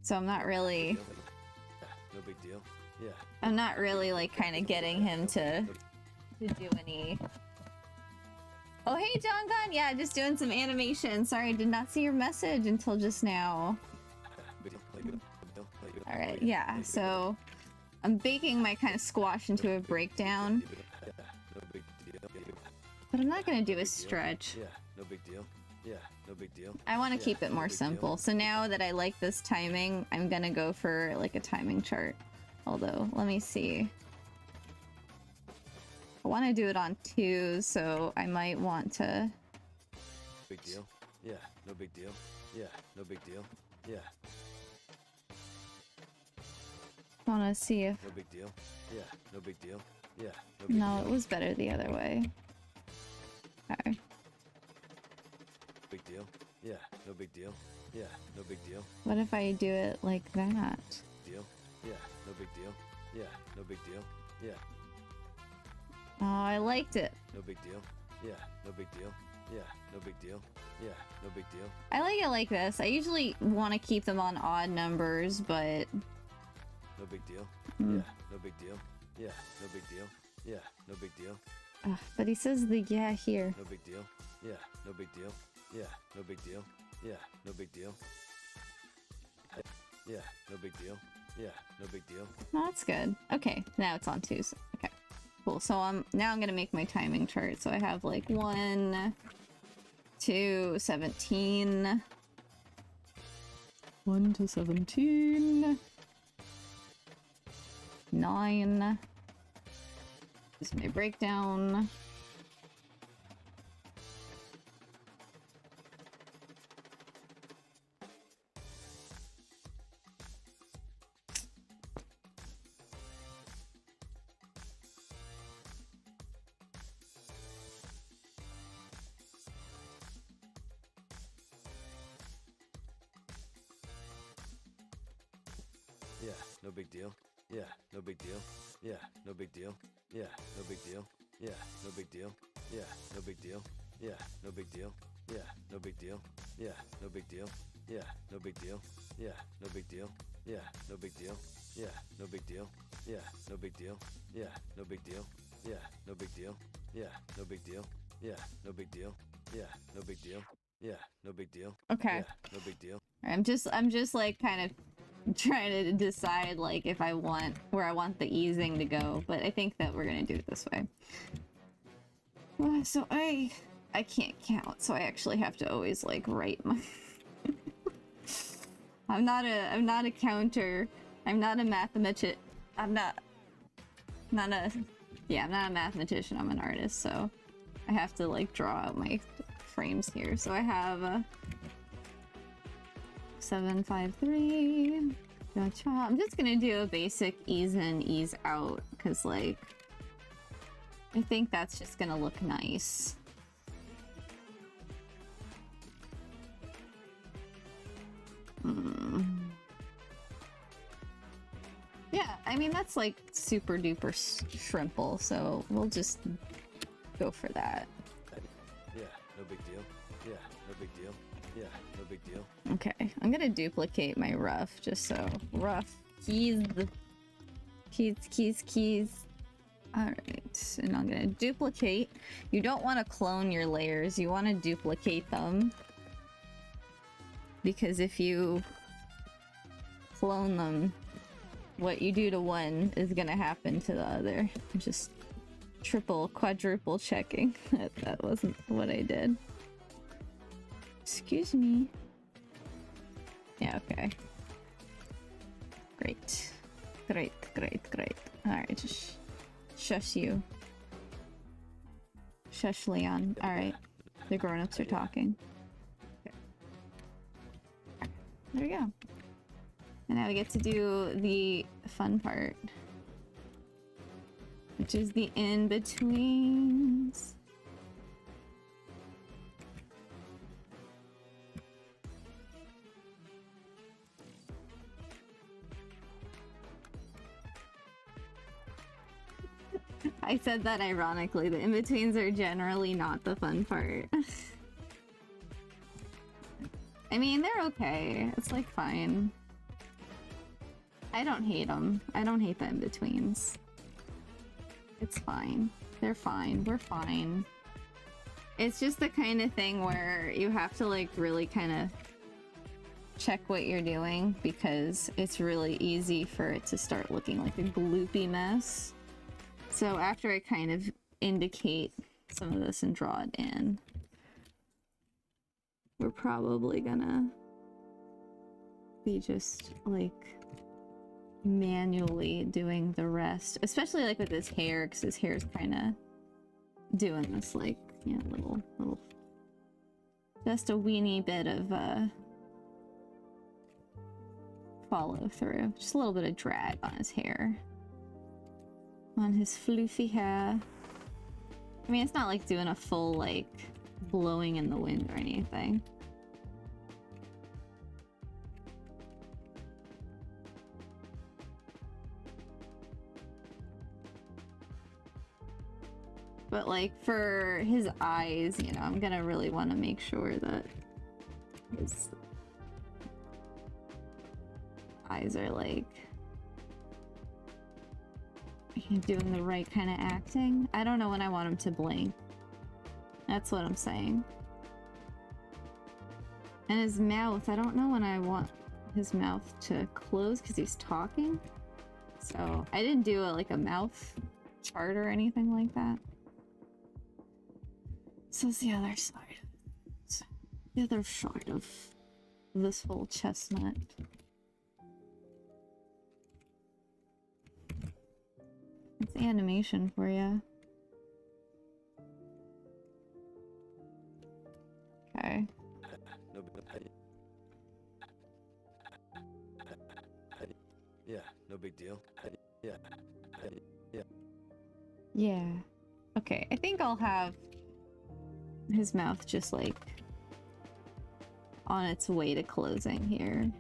So I'm not really, Yeah, no big deal. Yeah. I'm not really like kind of getting him to do any. Oh, hey, John Gunn. Yeah, just doing some animation. Sorry, I did not see your message until just now. Big deal. Big deal. Big deal. All right, yeah. So I'm baking my kind of squash into a breakdown, Yeah, no big deal. but I'm not gonna do a stretch. Yeah, no big deal. Yeah, no big deal. I want to Yeah, keep it no more big deal. simple. So now that I like this timing, I'm gonna go for like a timing chart. Although, let me see. I want to do it on 2, so I might want to. Big deal. Yeah, no big deal. Yeah, no big deal. Yeah, Want to see if. no big deal. Yeah, no big deal. Yeah, no big No, deal. it was better the other way. Okay. Big deal. Yeah, no big deal. Yeah, no big deal. What if I do it like that? Deal. Yeah, no big deal. Yeah, no big deal. Yeah, Oh, I liked it. no big deal. Yeah, no big deal. Yeah, no big deal. Yeah, no big deal. I like it like this. I usually want to keep them on odd numbers, but No big deal. Mm. Yeah, no big deal. Yeah, no big deal. Yeah, no big deal. but he says the yeah here. No big deal. Yeah, no big deal. Yeah, no big deal. Yeah, no big deal. Yeah, no big deal. Yeah, no big deal. Oh, that's good. Okay, now it's on 2. So, okay, cool. So now I'm gonna make my timing chart. So I have like 1, 2, 17. 1 to 17. 9. This is my breakdown. Yeah, no big deal. Yeah, no big deal. Yeah, no big deal. Yeah, no big deal. Yeah, no big deal. Yeah, no big deal. Yeah, no big deal. Yeah, no big deal. Yeah, no big deal. Yeah, no big deal. Yeah, no big deal. Yeah, no big deal. Yeah, no big deal. Yeah, no big deal. Yeah, no big deal. Yeah, no big deal. Yeah, no big deal. Yeah, no big deal. Yeah, no big deal. Yeah, no big deal. Okay. Yeah, no big deal. I'm just like kind of trying to decide like if I want where I want the easing to go, but I think that we're gonna do it this way. So I can't count, so I actually have to always like write my I'm not a counter. I'm not a mathematician. I'm not a mathematician. I'm an artist, so I have to like draw out my frames here. So I have 7, 5, 3. Gotcha. I'm just gonna do a basic ease in, ease out, because like I think that's just gonna look nice. Yeah, I mean that's like super duper shrimple, so we'll just go for that. Yeah, no big deal. Yeah, no big deal. Yeah, no big deal. Okay, I'm gonna duplicate my rough just so rough keys. Alright, and I'm gonna duplicate. You don't want to clone your layers, you want to duplicate them. Because if you clone them, what you do to one is gonna happen to the other. I'm just triple, quadruple checking that wasn't what I did. Excuse me. Yeah, okay. Great. Great. Alright, just shush you. Shush Leon. Alright. The grown-ups are talking. Okay. There we go. And now we get to do the fun part, which is the in-betweens. I said that ironically. The in-betweens are generally not the fun part. I mean, they're okay. It's like fine. I don't hate them. I don't hate the in-betweens. It's fine. They're fine. We're fine. It's just the kind of thing where you have to like really kind of check what you're doing, because it's really easy for it to start looking like a gloopy mess. So after I kind of indicate some of this and draw it in, we're probably gonna be just like manually doing the rest, especially like with his hair, because his hair is kind of doing this like, you know, little just a weeny bit of follow through, just a little bit of drag on his hair, on his floofy hair. I mean, it's not like doing a full like blowing in the wind or anything. But like for his eyes, you know, I'm gonna really want to make sure that his eyes are like doing the right kind of acting. I don't know when I want him to blink. That's what I'm saying. And his mouth, I don't know when I want his mouth to close because he's talking. So I didn't do like a mouth chart or anything like that. So it's the other side. It's the other side of this whole chestnut. It's animation for you. Okay. Yeah, no big deal. Yeah. Yeah. Okay, I think I'll have his mouth just like on its way to closing here.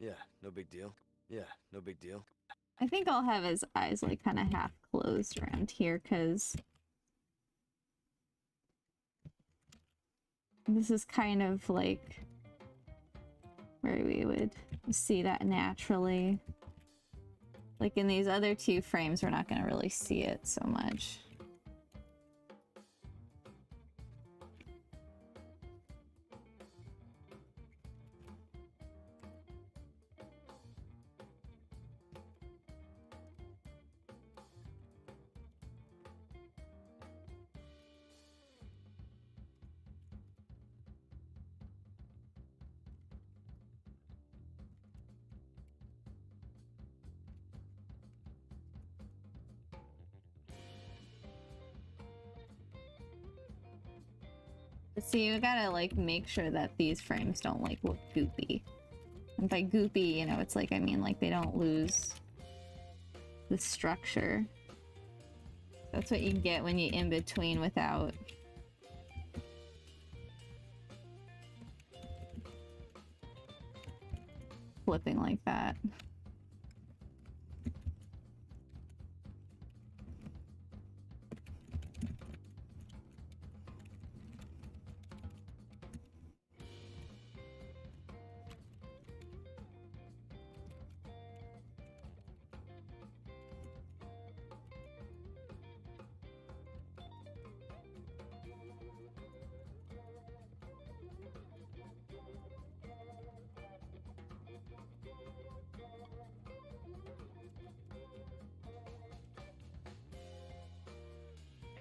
Yeah, no big deal. Yeah, no big deal. I think I'll have his eyes like kind of half closed around here because this is kind of like where we would see that naturally. Like in these other two frames, we're not going to really see it so much. See, you gotta like make sure that these frames don't like look goopy. And by goopy, you know, it's like, I mean like they don't lose the structure. That's what you get when you in between without flipping like that.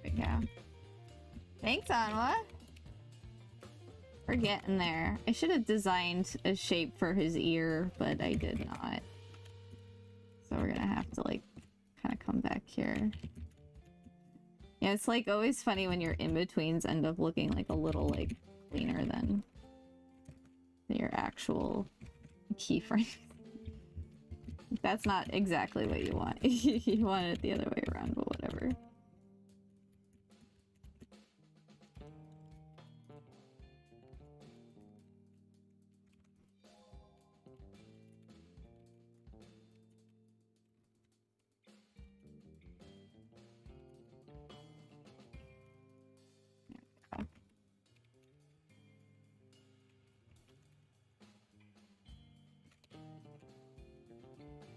There we go. Thanks, Anwa. We're getting there. I should have designed a shape for his ear, but I did not. So we're gonna have to like kind of come back here. Yeah, it's like always funny when your in-betweens end up looking like a little like cleaner than your actual keyframe. That's not exactly what you want. You want it the other way around, but whatever.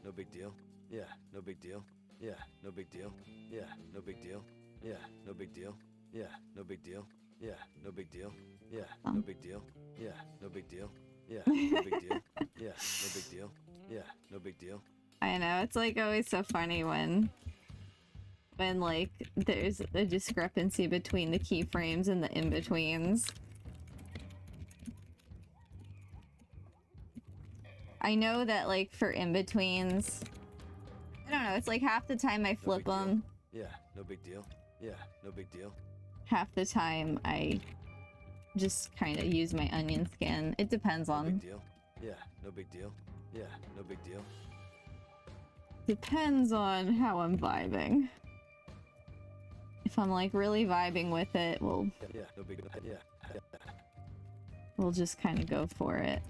No big deal. Yeah, no big deal. Yeah, no big deal. Yeah, no big deal. Yeah, no big deal. Yeah, no big deal. Yeah, no big deal. Yeah, no big deal. Yeah, no big deal. Yeah, no big deal. Yeah, no big deal. Yeah, no big deal. I know, it's like always so funny when like there's a discrepancy between the keyframes and the in-betweens. I know that like for in-betweens, I don't know, it's like half the time I flip them. Yeah, no big deal. Yeah, no big deal. Half the time I just kind of use my onion skin. It depends on. No big deal. Yeah, no big deal. Yeah, no big deal. Depends on how I'm vibing. If I'm like really vibing with it, we'll no big deal. Yeah. We'll just kind of go for it.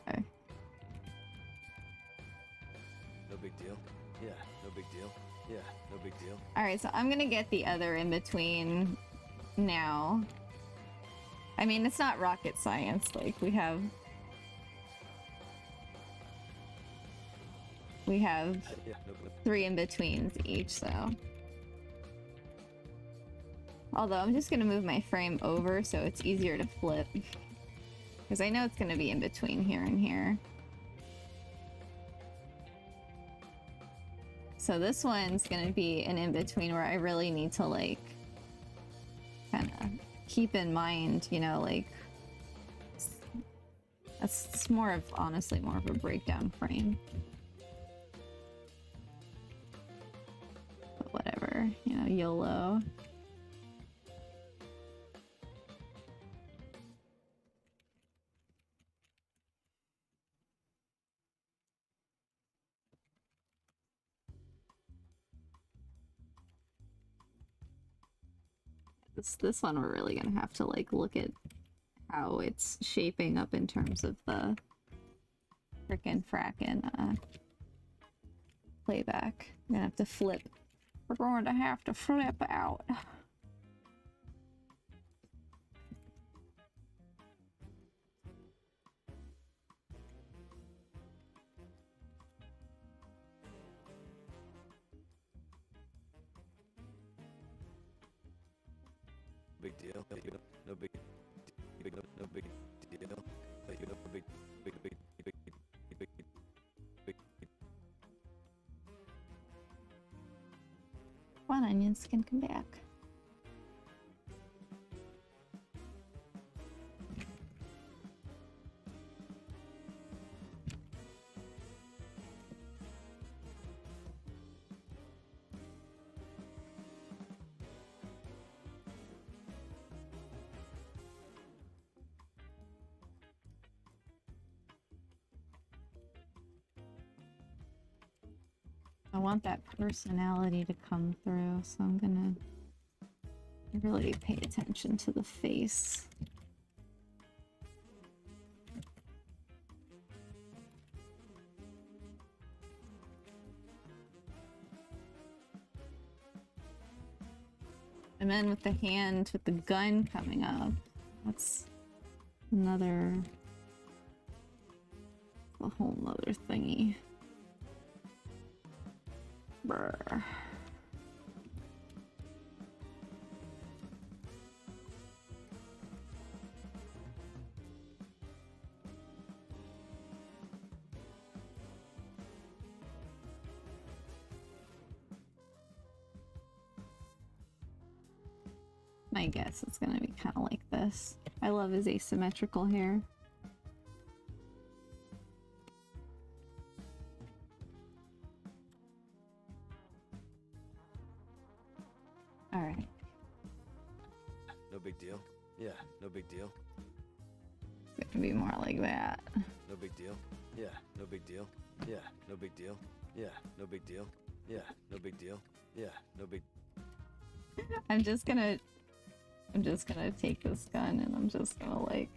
Okay. No big deal. Yeah, no big deal. Yeah, no big deal. All right, so I'm gonna get the other in between now. I mean, it's not rocket science. Like we have Yeah, no big 3 in betweens each, so. Although I'm just gonna move my frame over so it's easier to flip. Because I know it's gonna be in between here and here. So this one's gonna be an in-between where I really need to like kind of keep in mind, you know, like it's more of, honestly, more of a breakdown frame. But whatever, you know, YOLO. This one we're really gonna have to like look at how it's shaping up in terms of the frickin' frackin' playback. I'm gonna have to flip. We're going to have to flip out. Big deal. No big deal. No big deal. No big One onions can come back. I want that personality to come through, so I'm gonna really pay attention to the face. And then with the hand, with the gun coming up, that's another, a whole nother thingy. Brr. My guess it's gonna be kind of like this. I love his asymmetrical hair. All right. No big deal. Yeah, no big deal. It's gonna be more like that. No big deal. Yeah, no big deal. Yeah, no big deal. Yeah, no big deal. Yeah, no big deal. Yeah, no big. I'm just gonna take this gun and I'm just gonna like,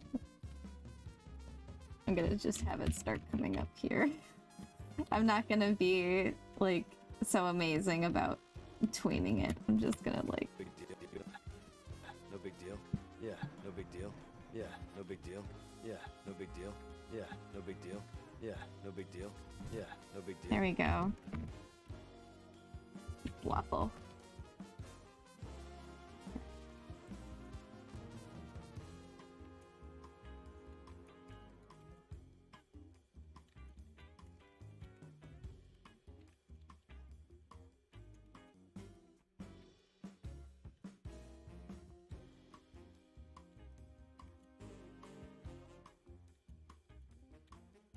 I'm gonna just have it start coming up here. I'm not gonna be like so amazing about tweening it. I'm just gonna like. Big deal. No big deal. Yeah, no big deal. Yeah, no big deal. Yeah, no big deal. Yeah, no big deal. Yeah, no big deal. Yeah, no big deal. There we go. Waffle.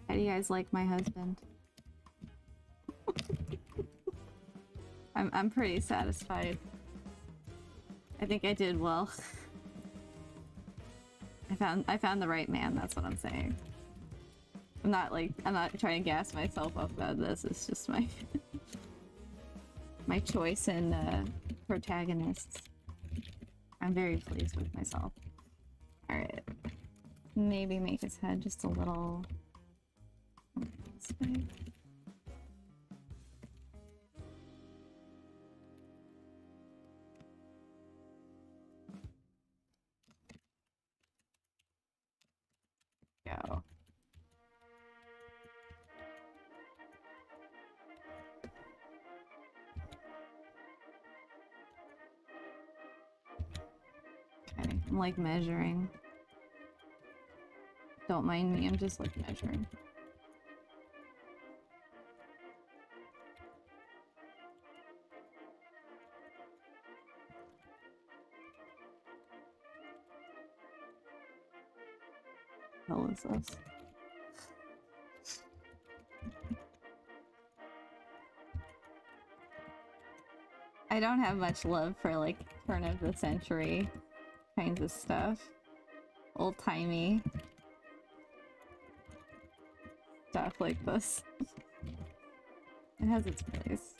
How do you guys like my husband? I'm pretty satisfied. I think I did well. I found the right man, that's what I'm saying. I'm not trying to gas myself up about this. It's just my my choice in protagonists. I'm very pleased with myself. Alright. Maybe make his head just a little this way. Go. Okay, I'm like measuring. Don't mind me, I'm just like measuring. What the hell is this? I don't have much love for like turn of the century kinds of stuff. Old timey stuff like this. It has its place.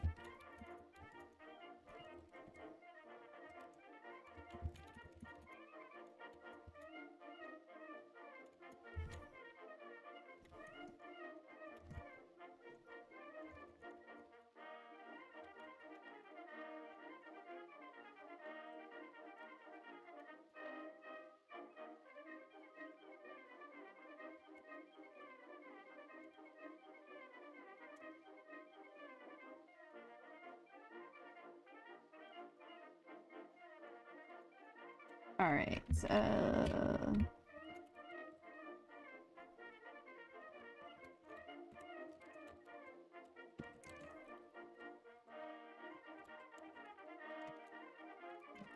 Alright,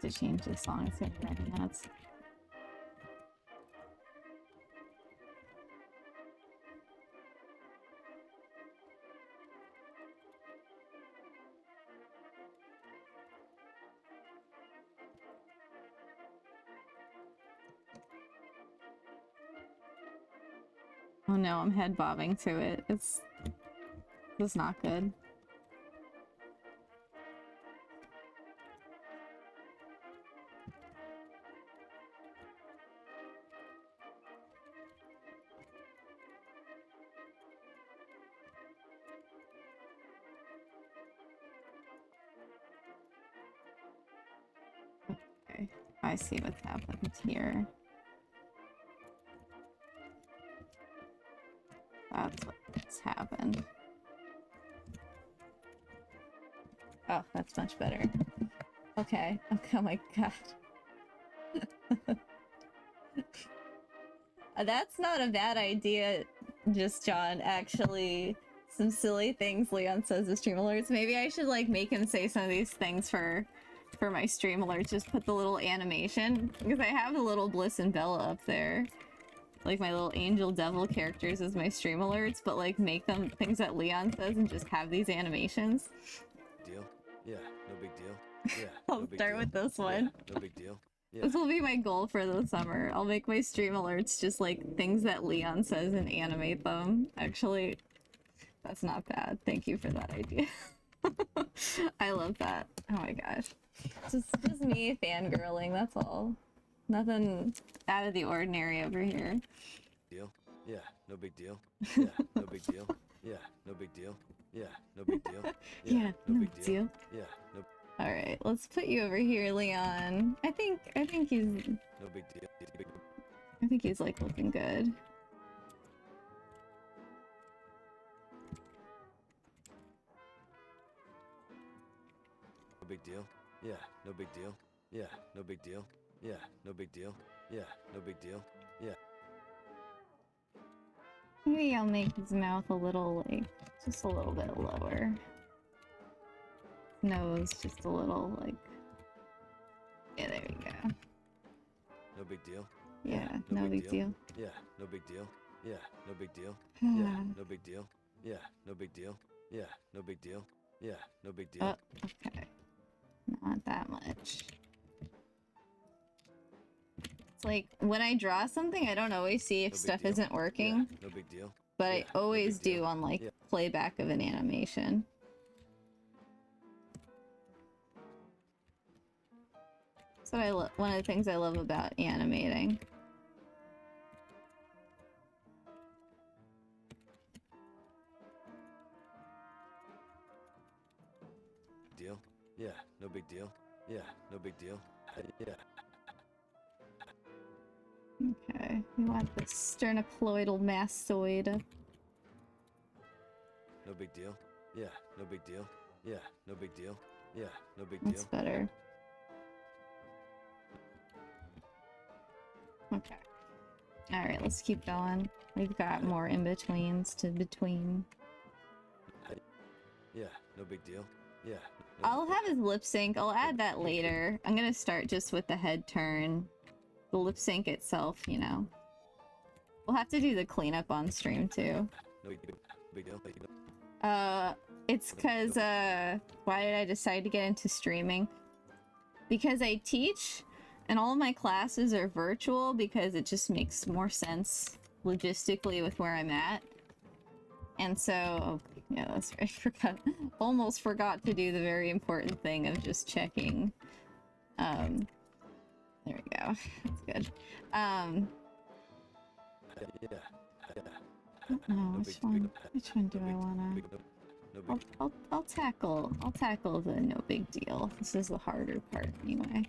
to change the song, it's gonna drive me nuts. Oh no, I'm head bobbing to it. It's not good. Okay, I see what's happened here. That's what's happened. Oh, that's much better. Okay. Oh my god. That's not a bad idea, just John. Actually, some silly things Leon says to stream alerts. Maybe I should like make him say some of these things for my stream alerts. Just put the little animation, because I have the little Bliss and Bella up there. Like my little angel devil characters as my stream alerts, but like make them things that Leon says and just have these animations. Deal? Yeah, no big deal. Yeah. I'll no big start deal. with this one. Yeah, no big deal. Yeah. This will be my goal for the summer. I'll make my stream alerts just like things that Leon says and animate them. Actually, that's not bad. Thank you for that idea. I love that. Oh my gosh. Just me fangirling, that's all. Nothing out of the ordinary over here. Deal? Yeah, no big deal. Yeah, no big deal. Yeah, no big deal. Yeah, no big deal. Yeah, no big deal. Yeah, no All right, let's put you over here, Leon. I think he's no big deal. I think he's like looking good. No big deal. Yeah, no big deal. Yeah, no big deal. Yeah, no big deal. Yeah, no big deal. Yeah. Maybe I'll make his mouth a little, like, just a little bit lower. Nose just a little, like... Yeah, there you go. No big deal. Yeah, no big deal. Yeah, no big deal. Yeah, no big deal. Yeah, no big deal. Yeah, no big deal. Yeah, no big deal. Yeah, no big deal. Oh, okay. Not that much. It's like, when I draw something, I don't always see if stuff isn't working. Yeah, no big deal. But I always do on, like, playback of an animation. That's what I love. One of the things I love about animating. Deal? Yeah, no big deal. Yeah, no big deal. Yeah. Okay, we want the sternoploidal mastoid. No big deal. Yeah, no big deal. Yeah, no big deal. Yeah, no big That's deal. better. Okay. Alright, let's keep going. We've got more in-betweens to between. Yeah, no big deal. Yeah. I'll have his lip sync. I'll add that later. I'm gonna start just with the head turn. The lip sync itself, you know. We'll have to do the cleanup on stream too. No big deal. It's cause, why did I decide to get into streaming? Because I teach, and all of my classes are virtual because it just makes more sense logistically with where I'm at. And so, oh, yeah, that's right, almost forgot to do the very important thing of just checking. There we go. That's good. Oh, which one do I wanna? I'll tackle the no big deal. This is the harder part anyway.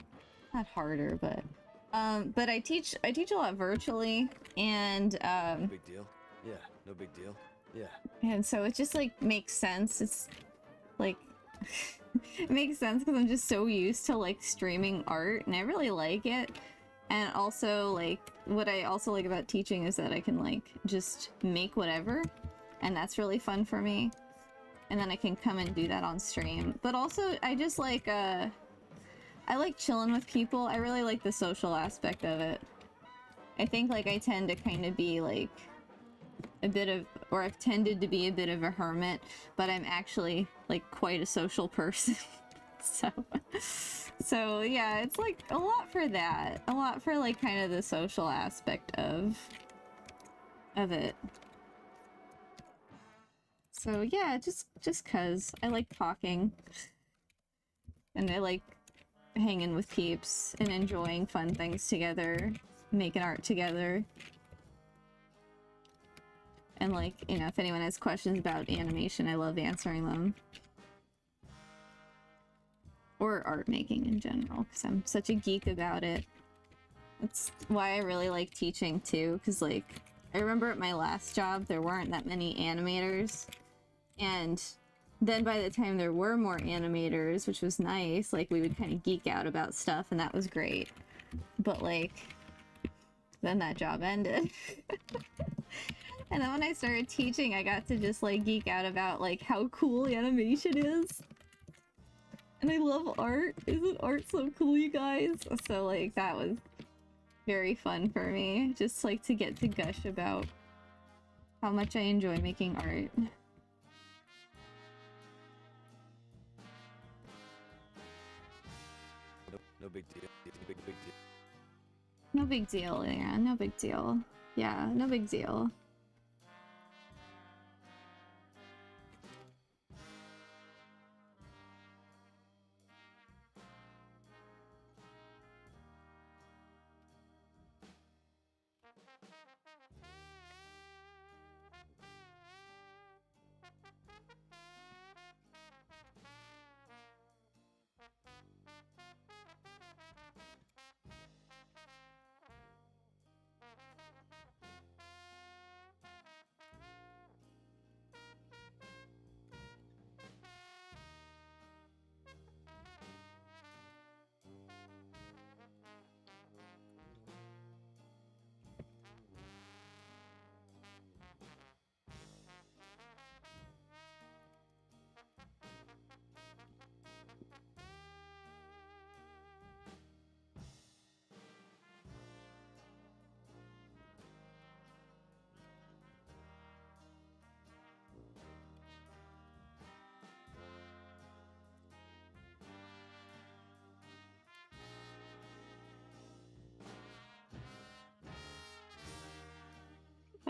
Not harder, but I teach a lot virtually, and big deal. Yeah, no big deal. Yeah. And so it just like makes sense. It's like it makes sense because I'm just so used to like streaming art, and I really like it. And also, like, what I also like about teaching is that I can, like, just make whatever, and that's really fun for me. And then I can come and do that on stream. But also, I just like, I like chilling with people. I really like the social aspect of it. I think, like, I tend to kind of be, like, a bit of, or I've tended to be a bit of a hermit, but I'm actually, like, quite a social person. So yeah, it's like a lot for that. A lot for like kind of the social aspect of it. So yeah, just cuz I like talking. And I like hanging with peeps and enjoying fun things together, making art together. And like, you know, if anyone has questions about animation, I love answering them. Or art making in general, because I'm such a geek about it. That's why I really like teaching too, because like, I remember at my last job there weren't that many animators, and then by the time there were more animators, which was nice, like we would kind of geek out about stuff, and that was great. But like, then that job ended. And then when I started teaching, I got to just like geek out about like how cool animation is. And I love art. Isn't art so cool, you guys? So like that was very fun for me. Just like to get to gush about how much I enjoy making art. No big deal. Big deal. No big deal, yeah, no big deal. Yeah, no big deal.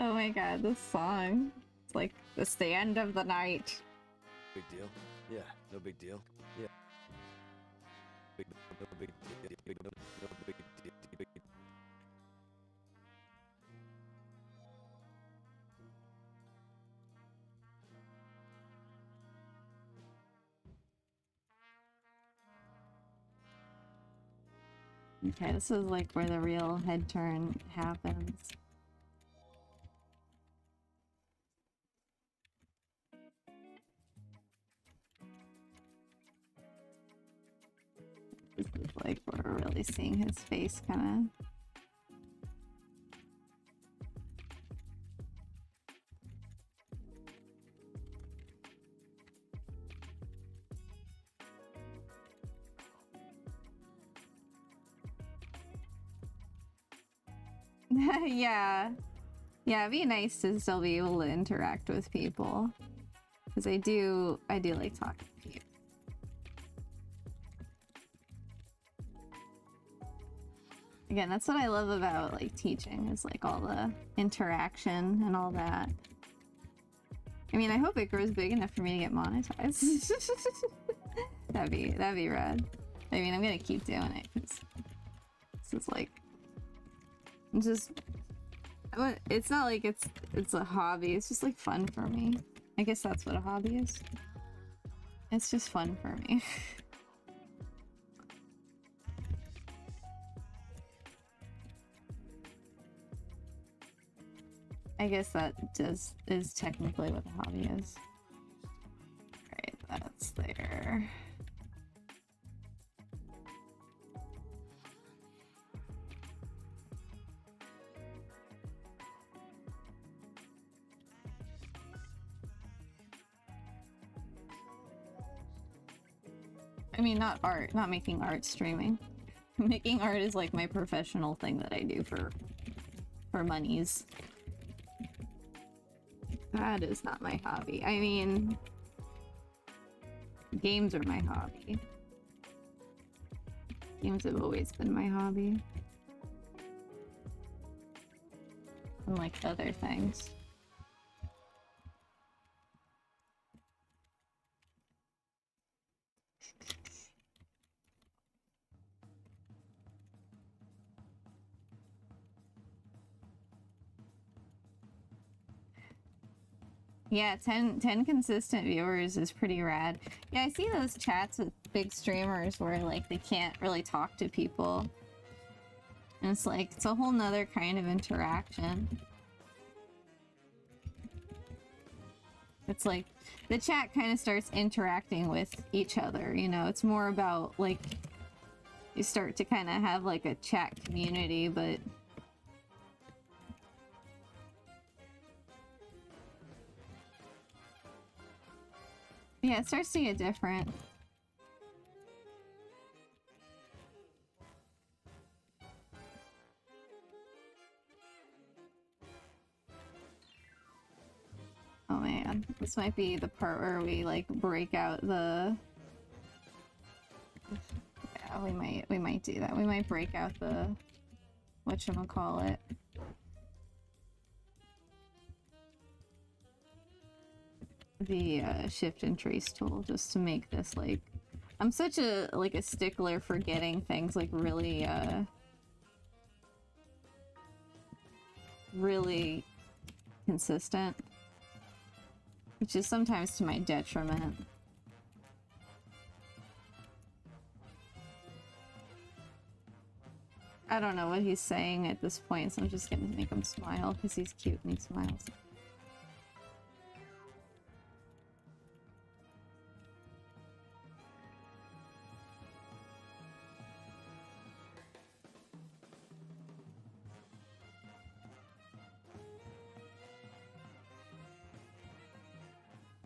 Oh my god, this song. It's like, it's the end of the night. Big deal. Yeah, no big deal. Yeah. No big deal. No big deal. Okay, this is like where the real head turn happens. This is like where we're really seeing his face kind of. Yeah. Yeah, it'd be nice to still be able to interact with people. Because I do like talking to people. Again, that's what I love about like teaching, is like all the interaction and all that. I mean, I hope it grows big enough for me to get monetized. that'd be rad. I mean, I'm gonna keep doing it because this is like, it's not like it's a hobby. It's just like fun for me. I guess that's what a hobby is. It's just fun for me. I guess that is technically what the hobby is. Right, that's there. I mean, not art, not making art, streaming. Making art is like my professional thing that I do for monies. That is not my hobby. I mean, games are my hobby. Games have always been my hobby. Unlike other things. Yeah, 10 consistent viewers is pretty rad. Yeah, I see those chats with big streamers where like they can't really talk to people. And it's like, it's a whole nother kind of interaction. It's like, the chat kind of starts interacting with each other, you know? It's more about like, you start to kind of have like a chat community, but... yeah, it starts to get different. Oh man, this might be the part where we like break out the... yeah, we might do that. We might break out the... whatchamacallit. The shift and trace tool just to make this like... I'm such a like a stickler for getting things like really really consistent, which is sometimes to my detriment. I don't know what he's saying at this point, so I'm just gonna make him smile because he's cute and he smiles.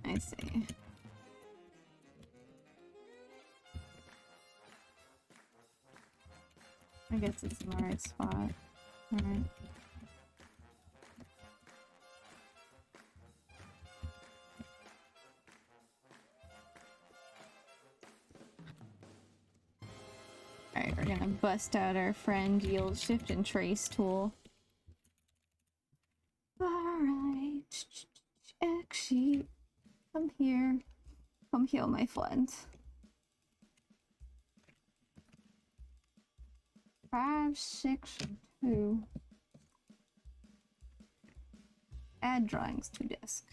I see. I guess it's in the right spot. Alright. Alright, we're gonna bust out our friend yield shift and trace tool. Alright. Check sheet. Come here. Come heal my friend. 5, 6, 2. Add drawings to disk.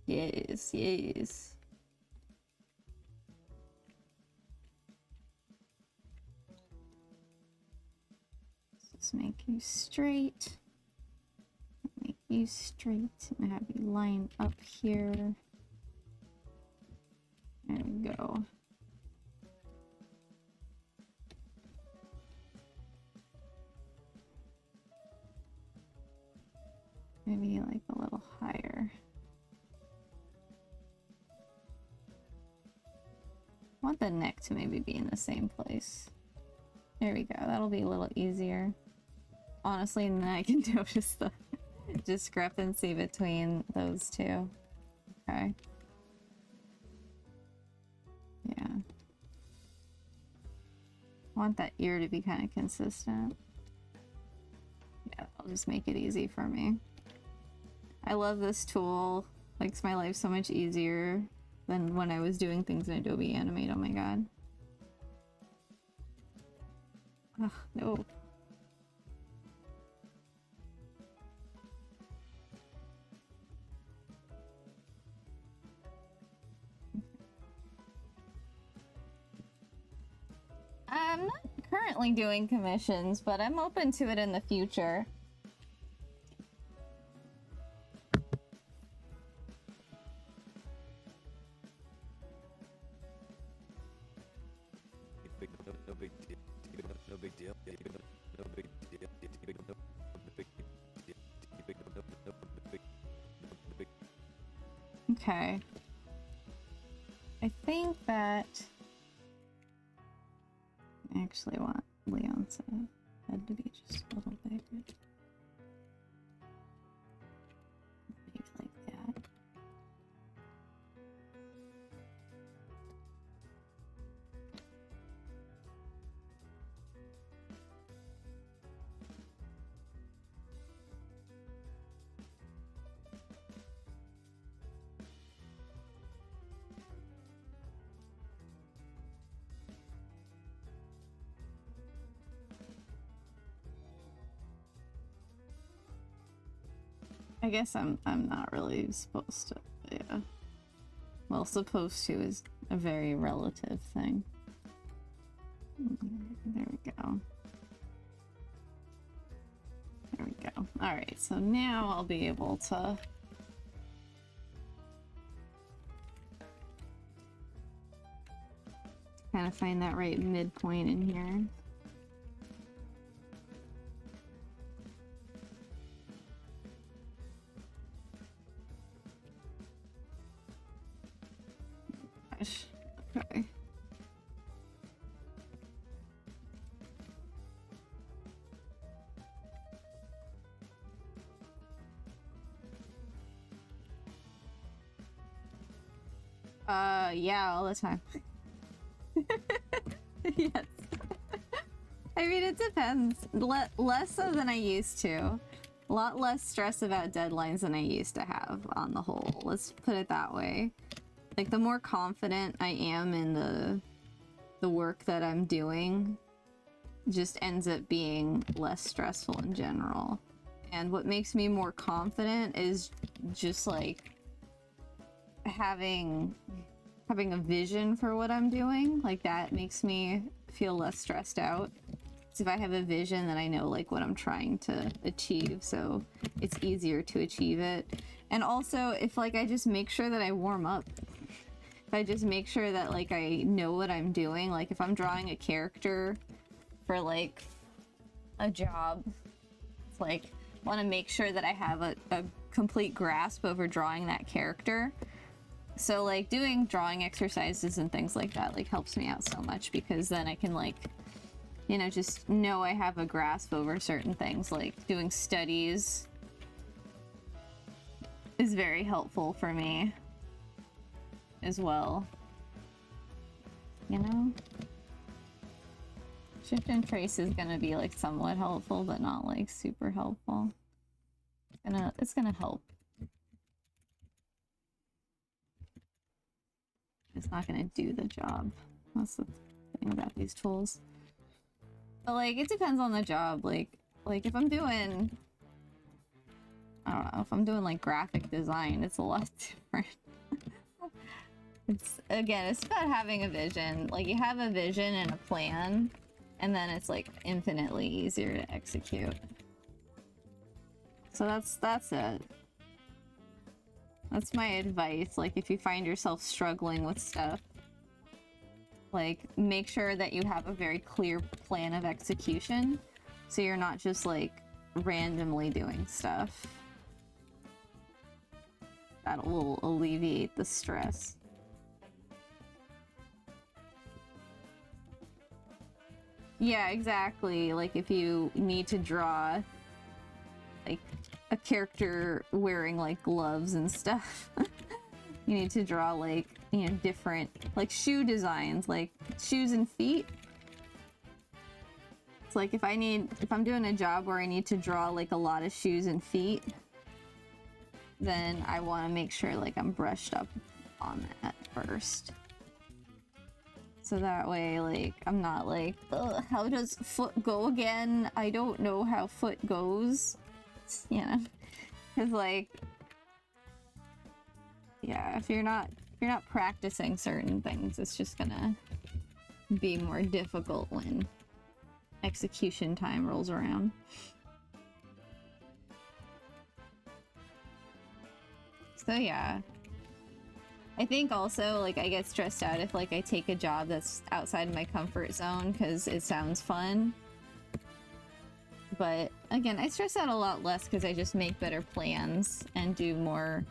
Yes, yes. Let's make you straight. Make you straight and have you line up here. There we go. Maybe like a little higher. I want the neck to maybe be in the same place. There we go. That'll be a little easier. Honestly, and then I can notice the discrepancy between those two. Okay. Yeah. I want that ear to be kind of consistent. Yeah, I'll just make it easy for me. I love this tool. Makes my life so much easier than when I was doing things in Adobe Animate. Oh my god. Ugh, no. I'm not currently doing commissions, but I'm open to it in the future. Okay. I think that I actually want Leon's head to be just a little bigger. Maybe like that. I guess I'm not really supposed to, yeah. Well, supposed to is a very relative thing. There we go. There we go. Alright, so now I'll be able to kind of find that right midpoint in here. Okay. Yeah, all the time. Yes. I mean, it depends. Less so than I used to. A lot less stress about deadlines than I used to have on the whole. Let's put it that way. Like, the more confident I am in the work that I'm doing, just ends up being less stressful in general. And what makes me more confident is just like having a vision for what I'm doing. Like, that makes me feel less stressed out. So if I have a vision, then I know like what I'm trying to achieve, so it's easier to achieve it. And also, if like I just make sure that I warm up, if I just make sure that like I know what I'm doing, like if I'm drawing a character for like a job, it's like I want to make sure that I have a complete grasp over drawing that character. So like doing drawing exercises and things like that like helps me out so much, because then I can like, you know, just know I have a grasp over certain things. Like doing studies is very helpful for me as well, you know? Shift and trace is gonna be like somewhat helpful, but not like super helpful. It's gonna help. It's not gonna do the job. That's the thing about these tools. But like, it depends on the job. Like if I'm doing, I don't know, if I'm doing like graphic design, it's a lot different. It's, again, it's about having a vision. Like, you have a vision and a plan, and then it's like infinitely easier to execute. So that's it. That's my advice. Like, if you find yourself struggling with stuff, like, make sure that you have a very clear plan of execution, so you're not just like randomly doing stuff. That will alleviate the stress. Yeah, exactly. Like, if you need to draw like a character wearing like gloves and stuff, you need to draw like, you know, different like shoe designs, like shoes and feet. It's like if I'm doing a job where I need to draw like a lot of shoes and feet, then I want to make sure like I'm brushed up on that first. So that way, like, I'm not like, ugh, how does foot go again? I don't know how foot goes. You know? Because, like, yeah, if you're not practicing certain things, it's just gonna be more difficult when execution time rolls around. So yeah. I think also, like, I get stressed out if, like, I take a job that's outside of my comfort zone because it sounds fun. But, again, I stress out a lot less because I just make better plans and do more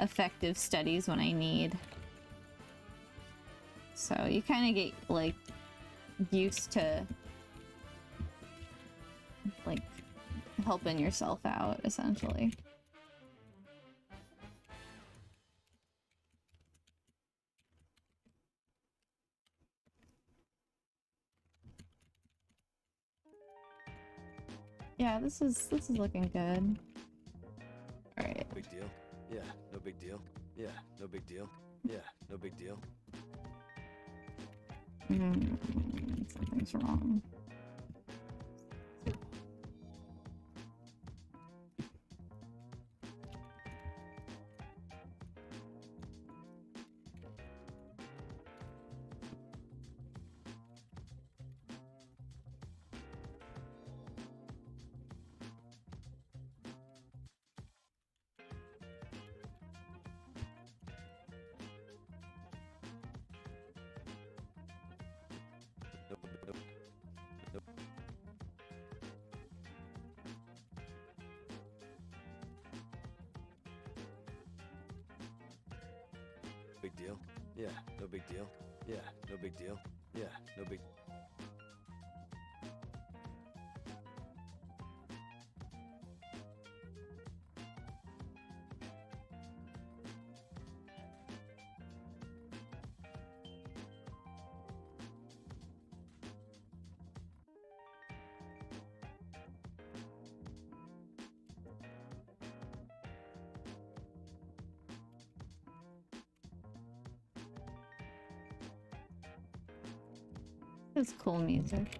effective studies when I need. So you kind of get like used to like helping yourself out essentially. Yeah, this is looking good. All right. Big deal? Yeah, no big deal. Yeah, no big deal. Yeah, no big deal. Something's wrong. Big deal? Yeah, no big deal. Yeah, no big deal. Yeah, no big. It's cool music.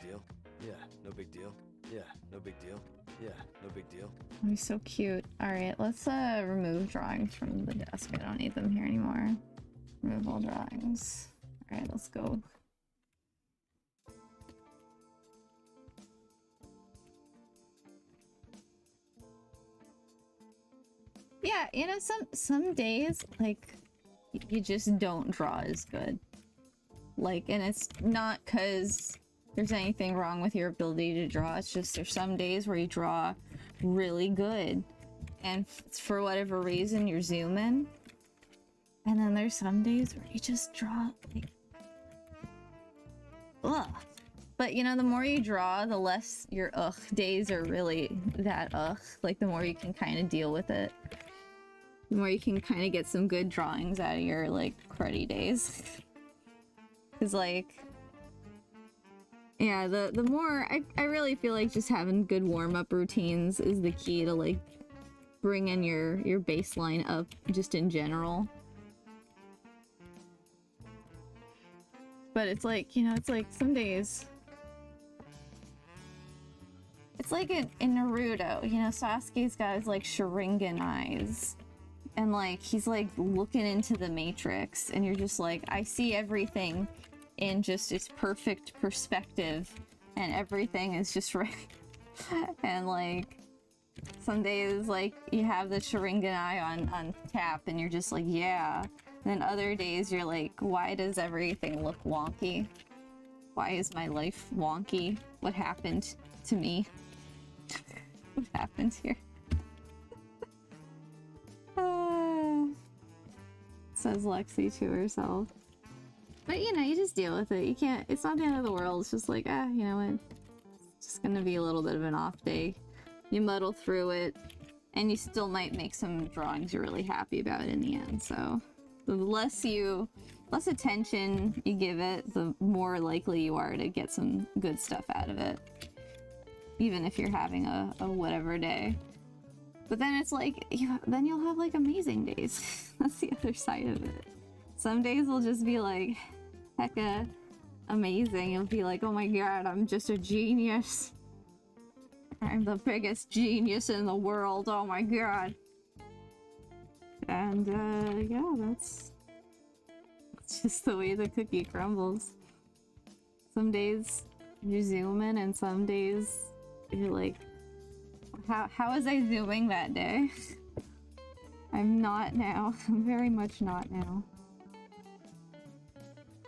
Deal? Yeah, no big deal. Yeah, no big deal. Yeah, no big deal. Oh, he's so cute. All right, let's remove drawings from the desk. I don't need them here anymore. Remove all drawings. All right, let's go. Yeah, you know, some days like you just don't draw as good. Like, and it's not because there's anything wrong with your ability to draw. It's just there's some days where you draw really good, and for whatever reason you're zooming. And then there's some days where you just draw like, ugh. But you know, the more you draw, the less your ugh days are really that ugh. Like the more you can kind of deal with it. The more you can kind of get some good drawings out of your like cruddy days. Cause like, yeah, the more I really feel like just having good warm-up routines is the key to like bringing your baseline up just in general. But it's like, you know, it's like some days it's like in Naruto, you know, Sasuke's got his like Sharingan eyes. And like he's like looking into the Matrix, and you're just like, I see everything in just its perfect perspective, and everything is just right. And like some days like you have the Sharingan eye on tap, and you're just like, yeah. And then other days you're like, why does everything look wonky? Why is my life wonky? What happened to me? What happened here? Says Lexi to herself. But you know, you just deal with it. You can't, it's not the end of the world. It's just like, you know what? It's just gonna be a little bit of an off day. You muddle through it, and you still might make some drawings you're really happy about in the end. So the less attention you give it, the more likely you are to get some good stuff out of it. Even if you're having a whatever day. But then it's like, then you'll have like amazing days. That's the other side of it. Some days will just be like, hecka amazing. You'll be like, oh my god, I'm just a genius. I'm the biggest genius in the world. Oh my god. And yeah, that's just the way the cookie crumbles. Some days you zoom in, and some days you're like, how was I zooming that day? I'm not now. I'm very much not now.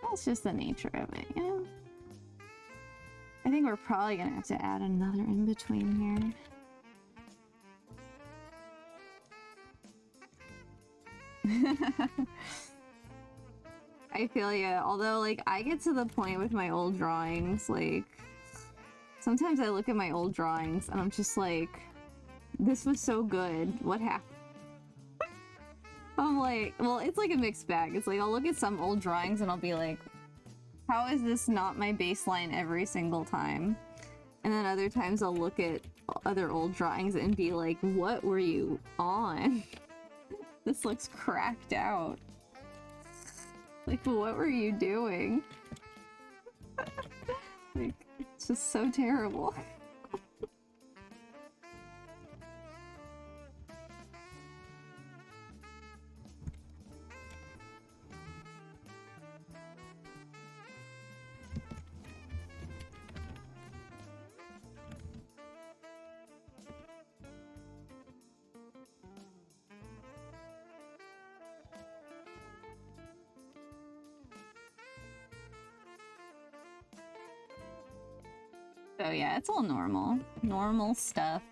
That's just the nature of it, you know? I think we're probably gonna have to add another in between here. I feel ya. Although, like, I get to the point with my old drawings, like, sometimes I look at my old drawings and I'm just like, this was so good. What happened? I'm like, well, it's like a mixed bag. It's like, I'll look at some old drawings and I'll be like, how is this not my baseline every single time? And then other times I'll look at other old drawings and be like, what were you on? This looks cracked out. Like, what were you doing? Like, it's just so terrible. So yeah, it's all normal. Normal stuff.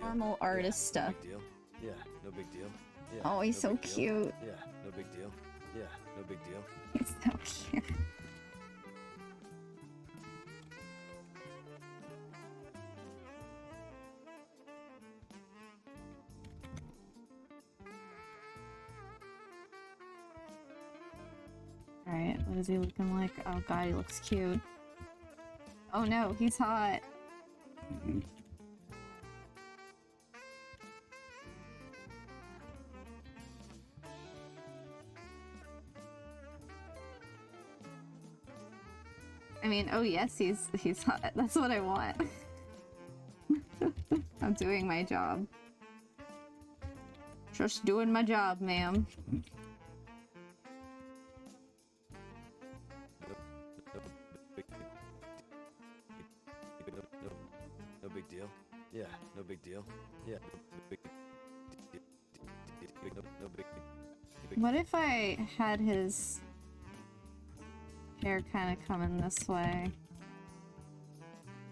Normal artist stuff. Big deal. Yeah, no big deal. Yeah, Oh, he's no so big deal. cute. Yeah, no big deal. Yeah, no big deal. He's so cute. Alright, what is he looking like? Oh god, he looks cute. Oh no, he's hot. I mean, oh yes, he's hot. That's what I want. I'm doing my job. Just doing my job, ma'am. No big deal. Yeah, no big deal. Yeah, no big no big. What if I had his hair kind of coming this way?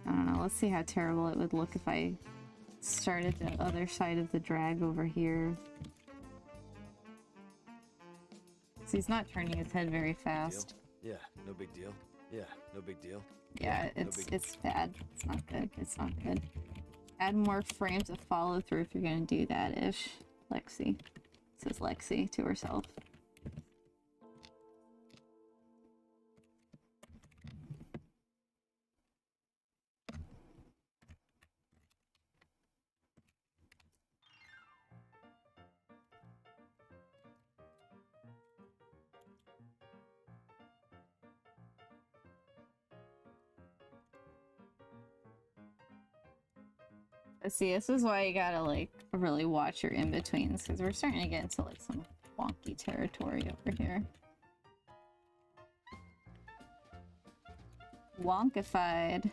I don't know. Let's see how terrible it would look if I started the other side of the drag over here. So he's not turning his head very fast. Yeah, no big deal. Yeah, no big deal. Yeah, it's bad. It's not good. It's not good. Add more frames of follow through if you're gonna do that ish. Lexi. Says Lexi to herself. See, this is why you gotta, like, really watch your in-betweens, because we're starting to get into, like, some wonky territory over here. Wonkified.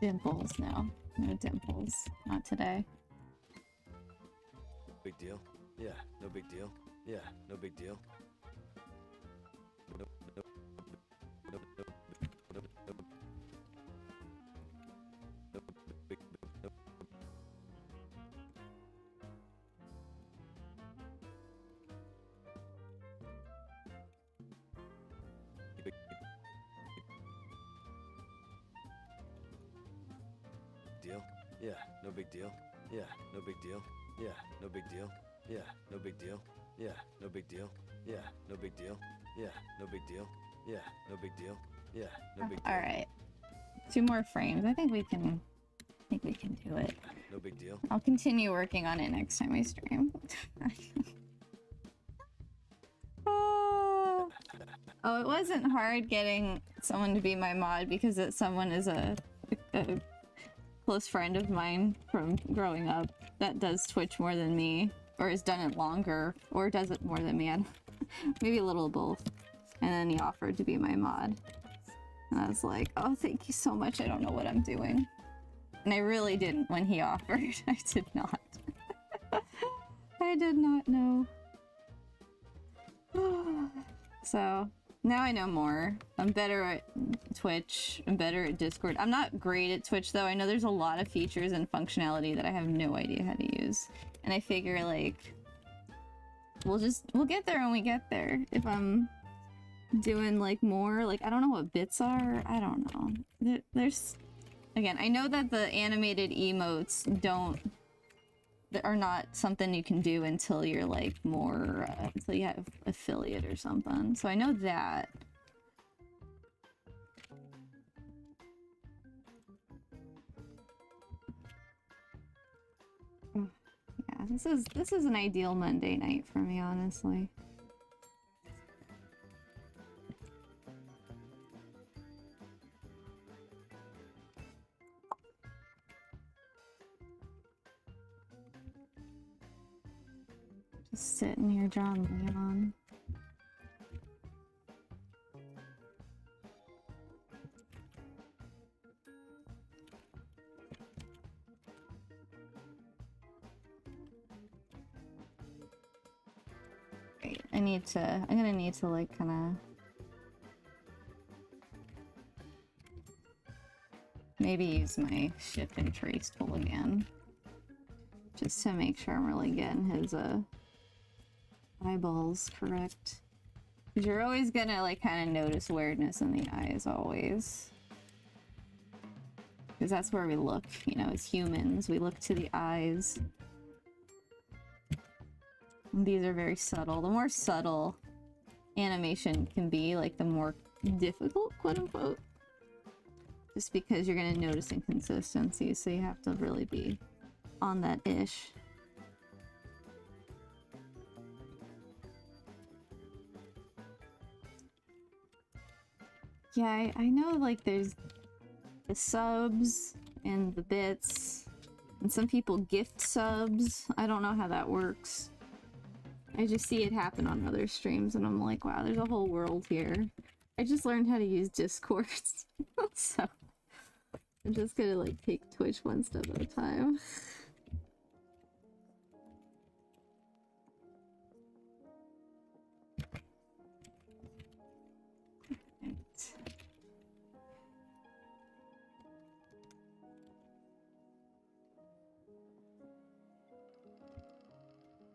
Dimples, no. No dimples. Not today. Big deal. Yeah, no big deal. Yeah, no big deal. No, no, no, no, no, no, no, big, no. Big deal. Yeah, no big deal. Yeah, no big deal. Yeah, no big deal. Yeah, no big deal. Yeah, no big deal. Yeah, no big deal. Yeah, no big deal. Yeah, no big deal. Yeah, no big deal. All right. 2 more frames. I think we can do it. No big deal. I'll continue working on it next time I stream. Oh, it wasn't hard getting someone to be my mod because someone is a close friend of mine from growing up that does Twitch more than me, or has done it longer, or does it more than me. Maybe a little of both. And then he offered to be my mod. And I was like, oh, thank you so much. I don't know what I'm doing. And I really didn't when he offered. I did not. I did not know. So now I know more. I'm better at Twitch. I'm better at Discord. I'm not great at Twitch though. I know there's a lot of features and functionality that I have no idea how to use. And I figure like we'll get there when we get there. If I'm doing like more, like I don't know what bits are. I don't know. There's again, I know that the animated emotes are not something you can do until you're like more until you have affiliate or something. So I know that. Yeah, this is an ideal Monday night for me, honestly. Just sitting here John Leon. Wait, I'm gonna need to like kinda maybe use my shift and trace tool again. Just to make sure I'm really getting his eyeballs correct. Because you're always gonna like kind of notice weirdness in the eyes, always. Because that's where we look, you know, as humans. We look to the eyes. And these are very subtle. The more subtle animation can be, like the more difficult, quote unquote. Just because you're gonna notice inconsistencies, so you have to really be on that ish. Yeah, I know like there's the subs and the bits, and some people gift subs. I don't know how that works. I just see it happen on other streams and I'm like, wow, there's a whole world here. I just learned how to use Discord, so I'm just gonna like take Twitch one step at a time.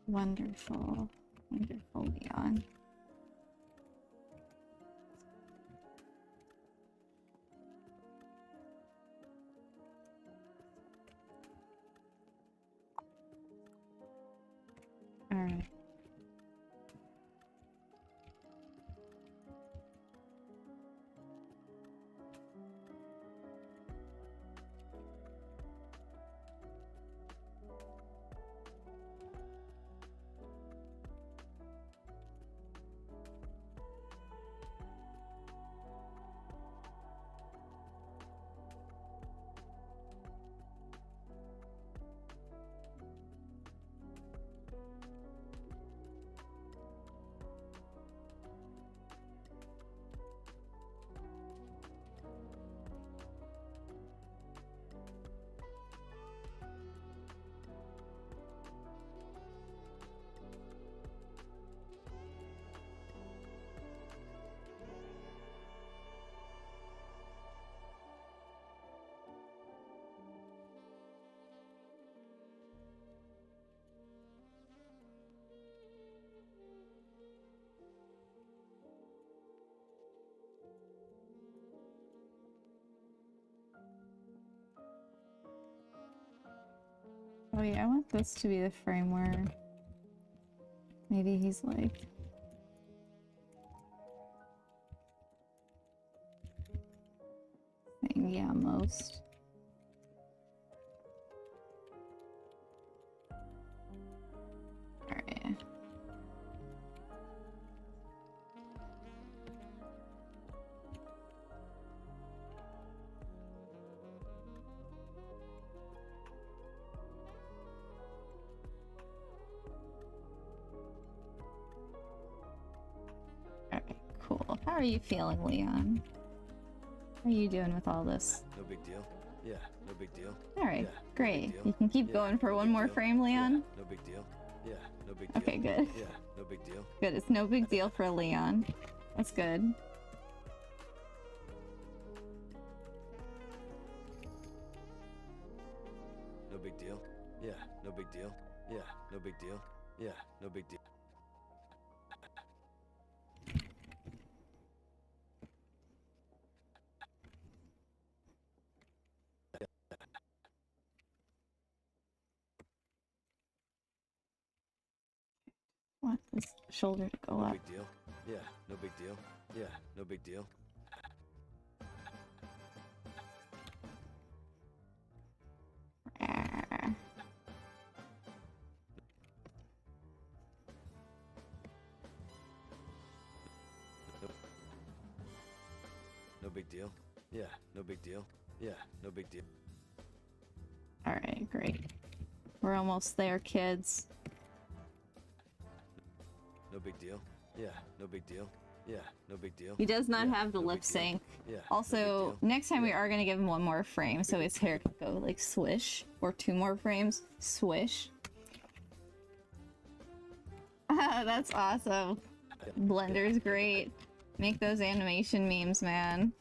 Wonderful, wonderful Leon. All right. Oh yeah, I want this to be the frame where maybe he's like saying yeah most. Alright. Alright, cool. How are you feeling, Leon? How you doing with all this? No big deal. Yeah, no big deal. Alright, Yeah, no great. big deal. You can keep Yeah, going for no one big more deal. frame, Leon? Yeah, no big deal. Yeah, no big deal. Okay, good. Yeah, no big deal. Good, it's no big deal for Leon. That's good. No big deal. Yeah, no big deal. Yeah, no big deal. Yeah, no big deal. Want this shoulder to go No up. big deal. Yeah, no big deal. Yeah, no big deal. Ah. No big deal. Yeah, no big deal. Yeah, no big deal. Alright, great. We're almost there, kids. No big deal. Yeah, no big deal. Yeah, no big deal. He does not Yeah, have the no big lip deal. sync. Yeah, no big Also, deal. next time we Yeah. are gonna give him one more frame, so his hair can go like swish, or 2 more frames, swish. That's awesome. Blender's great. Make those animation memes, man.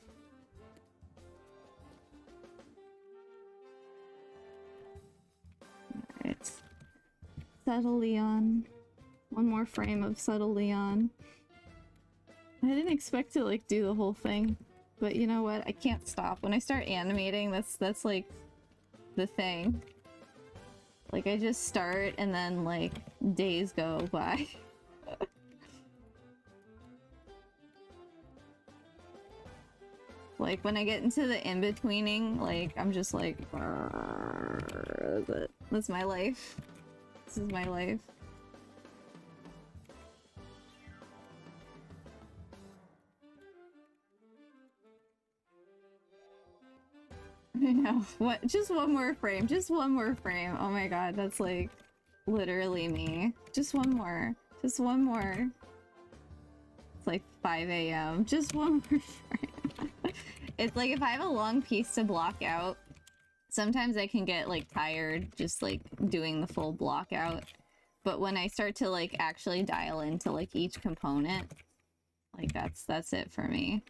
Alright. Subtle Leon. One more frame of Subtle Leon. I didn't expect to like do the whole thing, but you know what? I can't stop. When I start animating, that's like the thing. Like I just start and then like days go by. Like when I get into the in-betweening, like I'm just like, that's it. That's my life. This is my life. I know. What? Just one more frame. Just one more frame. Oh my god, that's like literally me. Just one more. Just one more. It's like 5 a.m. Just one more frame. It's like if I have a long piece to block out, sometimes I can get like tired just like doing the full block out. But when I start to like actually dial into like each component, like that's it for me.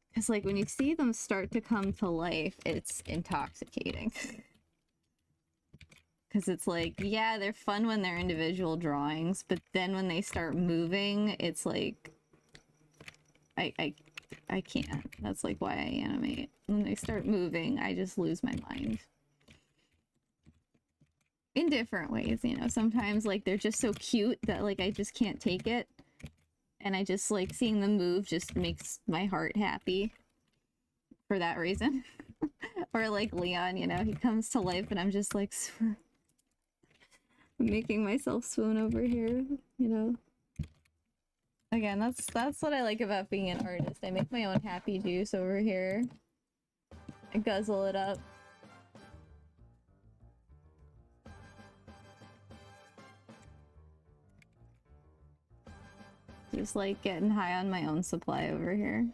Because like when you see them start to come to life, it's intoxicating. Because it's like, yeah, they're fun when they're individual drawings, but then when they start moving, it's like, I can't. That's like why I animate. When they start moving, I just lose my mind. In different ways, you know. Sometimes like they're just so cute that like I just can't take it. And I just like seeing them move just makes my heart happy for that reason. Or like Leon, you know, he comes to life and I'm just like making myself swoon over here, you know. Again, that's what I like about being an artist. I make my own happy juice over here. I guzzle it up. Just like getting high on my own supply over here.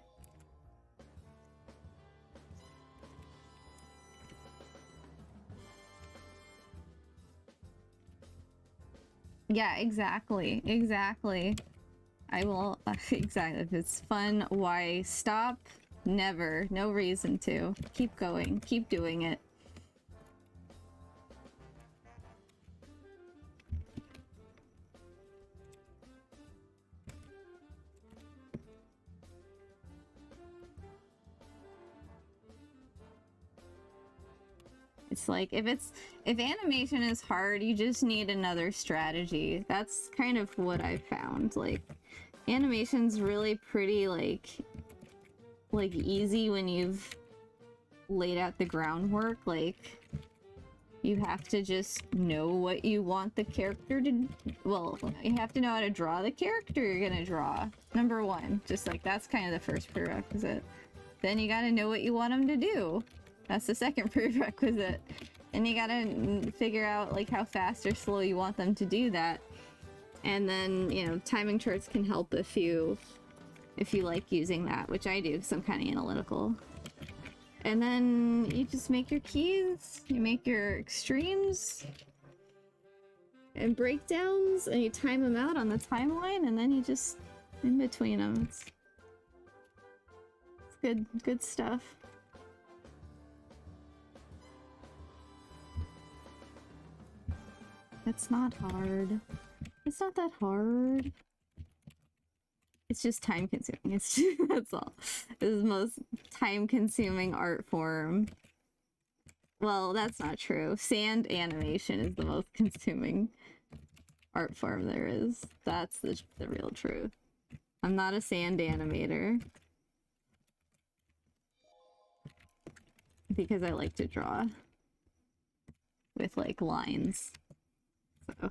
Yeah, exactly. Exactly. I will, exactly. If it's fun, why stop? Never. No reason to. Keep going. Keep doing it. It's like, if animation is hard, you just need another strategy. That's kind of what I've found. Like, animation's really pretty, like easy when you've laid out the groundwork. Like, you have to just know what you want the character to, well, you have to know how to draw the character you're gonna draw. Number one, just like, that's kind of the first prerequisite. Then you gotta know what you want them to do. That's the second prerequisite. And you gotta figure out like how fast or slow you want them to do that. And then, you know, timing charts can help if you like using that, which I do because I'm kind of analytical. And then you just make your keys, you make your extremes and breakdowns, and you time them out on the timeline, and then you just in between them. It's good stuff. It's not hard. It's not that hard. It's just time consuming. It's just, that's all. This is the most time consuming art form. Well, that's not true. Sand animation is the most consuming art form there is. That's the real truth. I'm not a sand animator. Because I like to draw with like lines. So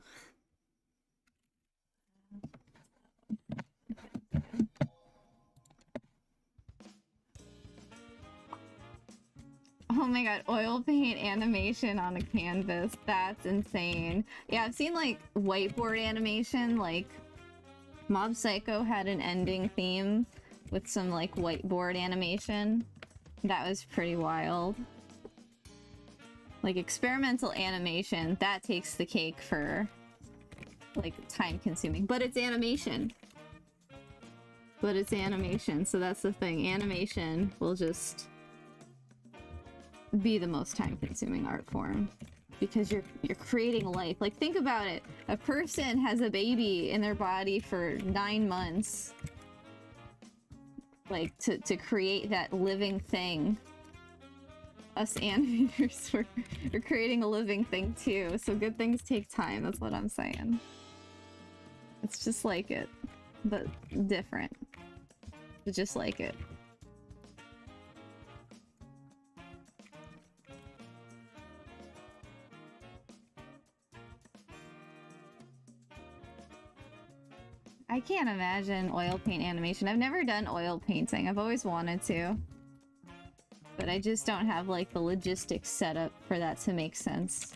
oh my god, oil paint animation on a canvas. That's insane. Yeah, I've seen like whiteboard animation, like Mob Psycho had an ending theme with some like whiteboard animation. That was pretty wild. Like experimental animation, that takes the cake for like time consuming. But it's animation. But it's animation, so that's the thing. Animation will just be the most time consuming art form because you're creating life. Like think about it. A person has a baby in their body for 9 months. Like to create that living thing. Us animators we're creating a living thing too. So good things take time, that's what I'm saying. It's just like it, but different. It's just like it. I can't imagine oil paint animation. I've never done oil painting. I've always wanted to. But I just don't have like the logistics set up for that to make sense.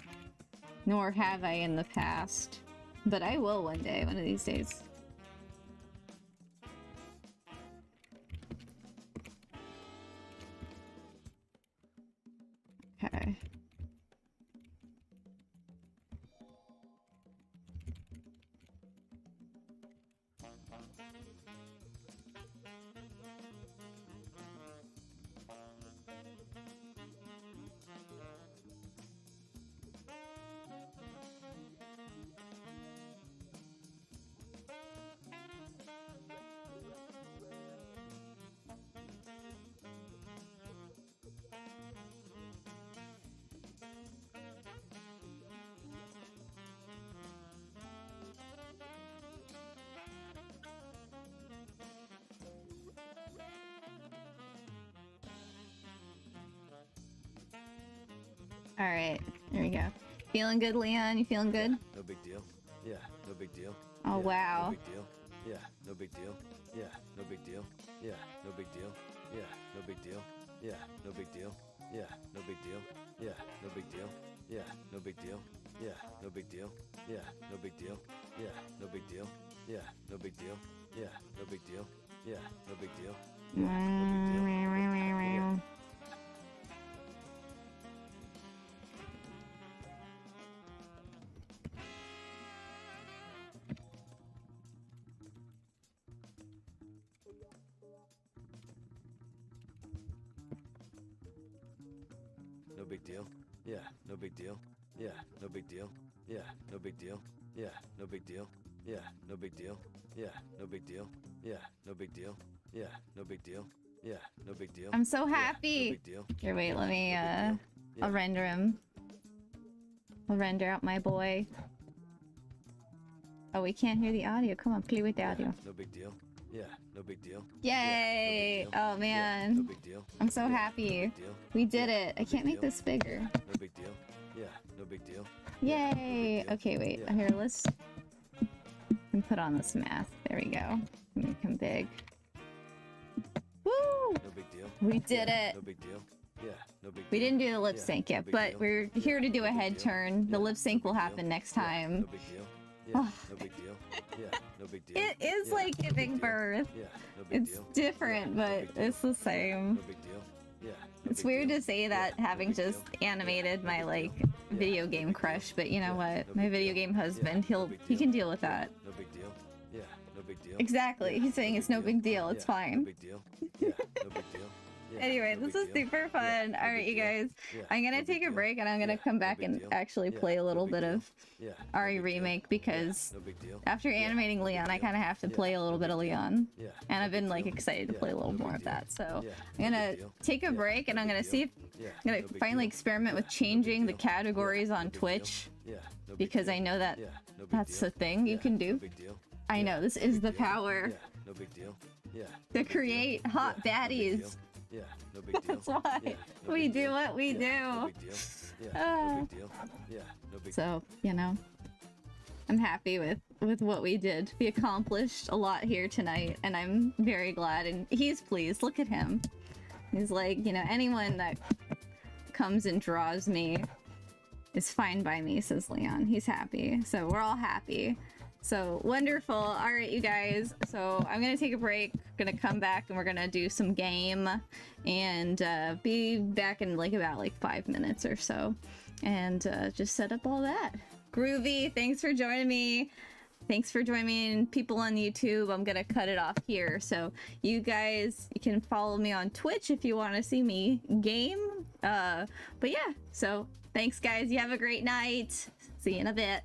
Nor have I in the past. But I will one day, one of these days. Okay. Alright, there we go. Feeling good, Leon? You feeling good? No big deal. Yeah, no big deal. Oh, Yeah, wow. No big deal. Yeah, no big deal. Yeah, no big deal. Yeah, no big deal. Yeah, no big deal. Yeah, no big deal. Yeah, no big deal. Yeah, no big deal. Yeah, no big deal. Yeah, no big deal. Yeah, no big deal. Yeah, no big deal. Yeah, no big deal. Yeah, no big deal. Yeah, no big deal. No big deal. Yeah, no big deal. Yeah, no big deal. Yeah, no big deal. Yeah, no big deal. Yeah, no big deal. Yeah, no big deal. Yeah, no big deal. Yeah, no big deal. Yeah, no big deal. I'm so Yeah, happy. no big deal. Here, wait, let me, No big deal. I'll render him. I'll render out my boy. Oh, we can't hear the audio. Come on, play with the audio. No big deal. Yeah, no big deal. Yay! Yeah, no big deal. Oh, man. Yeah, no big deal. I'm so Yeah, happy. No big deal. We did Yeah, it. I no can't big make deal. this bigger. No big deal. Yeah, no big deal. Yeah, no Yay! big deal. Okay, wait. Yeah. Here, let's and put on this mask. There we go. Make him big. Woo! No big deal. We did Yeah, it. No big deal. Yeah, no big deal. We didn't do the lip Yeah, sync no yet, big but deal. we're Yeah, here to do no a big head deal. turn. The Yeah, lip sync no will big happen deal. next Yeah, time. no big deal. Yeah, no big deal. Yeah, no big deal. It is Yeah, like no big giving deal. birth. Yeah, no big It's deal. different, Yeah, no but big deal. it's the same. No big deal. Yeah. It's weird to say that having just animated my like video game crush, but you know what? My video game husband, he can deal with that. No big deal. Yeah, no big deal. Exactly. He's saying it's no big deal. It's No fine. big deal. Yeah, no big deal. Yeah, Anyway, no this big is deal. super fun. Yeah, All no right, big you deal. guys. Yeah, I'm no gonna big take a deal. break and I'm gonna Yeah, come no back big and deal. actually Yeah, play a no little big bit deal. of Yeah, Ari no big deal. remake because No big deal. after Yeah, animating no big Leon, I deal. kind of have to Yeah, play a no little bit big of deal. Leon. Yeah, And no I've big been like deal. excited to Yeah, play a little no more big of deal. that. So Yeah, I'm no gonna big deal. take a Yeah, break and no I'm big gonna deal. see if Yeah, I'm no gonna big finally deal. experiment with Yeah, no big changing the deal. categories Yeah, on no big deal. Twitch Yeah, no big because deal. I know that Yeah, no big that's deal. a thing you Yeah, can no do. big deal. I Yeah, know this no is big the deal. power Yeah, no big deal. Yeah, to no big deal. create hot Yeah, no big deal. baddies. Yeah, no big deal. That's why Yeah, no we big do deal. what we Yeah, no do. big deal. Yeah, Ah. no big deal. Yeah, no big So, you know, I'm happy with what we did. We accomplished a lot here tonight, and I'm very glad. And he's pleased. Look at him. He's like, you know, anyone that comes and draws me is fine by me, says Leon. He's happy. So we're all happy. So wonderful. All right, you guys. So I'm gonna take a break. Gonna come back and we're gonna do some game, and be back in like about like 5 minutes or so, and just set up all that. Groovy. Thanks for joining me. Thanks for joining people on YouTube. I'm gonna cut it off here. So you guys, you can follow me on Twitch if you want to see me game. But yeah. So thanks, guys. You have a great night. See you in a bit.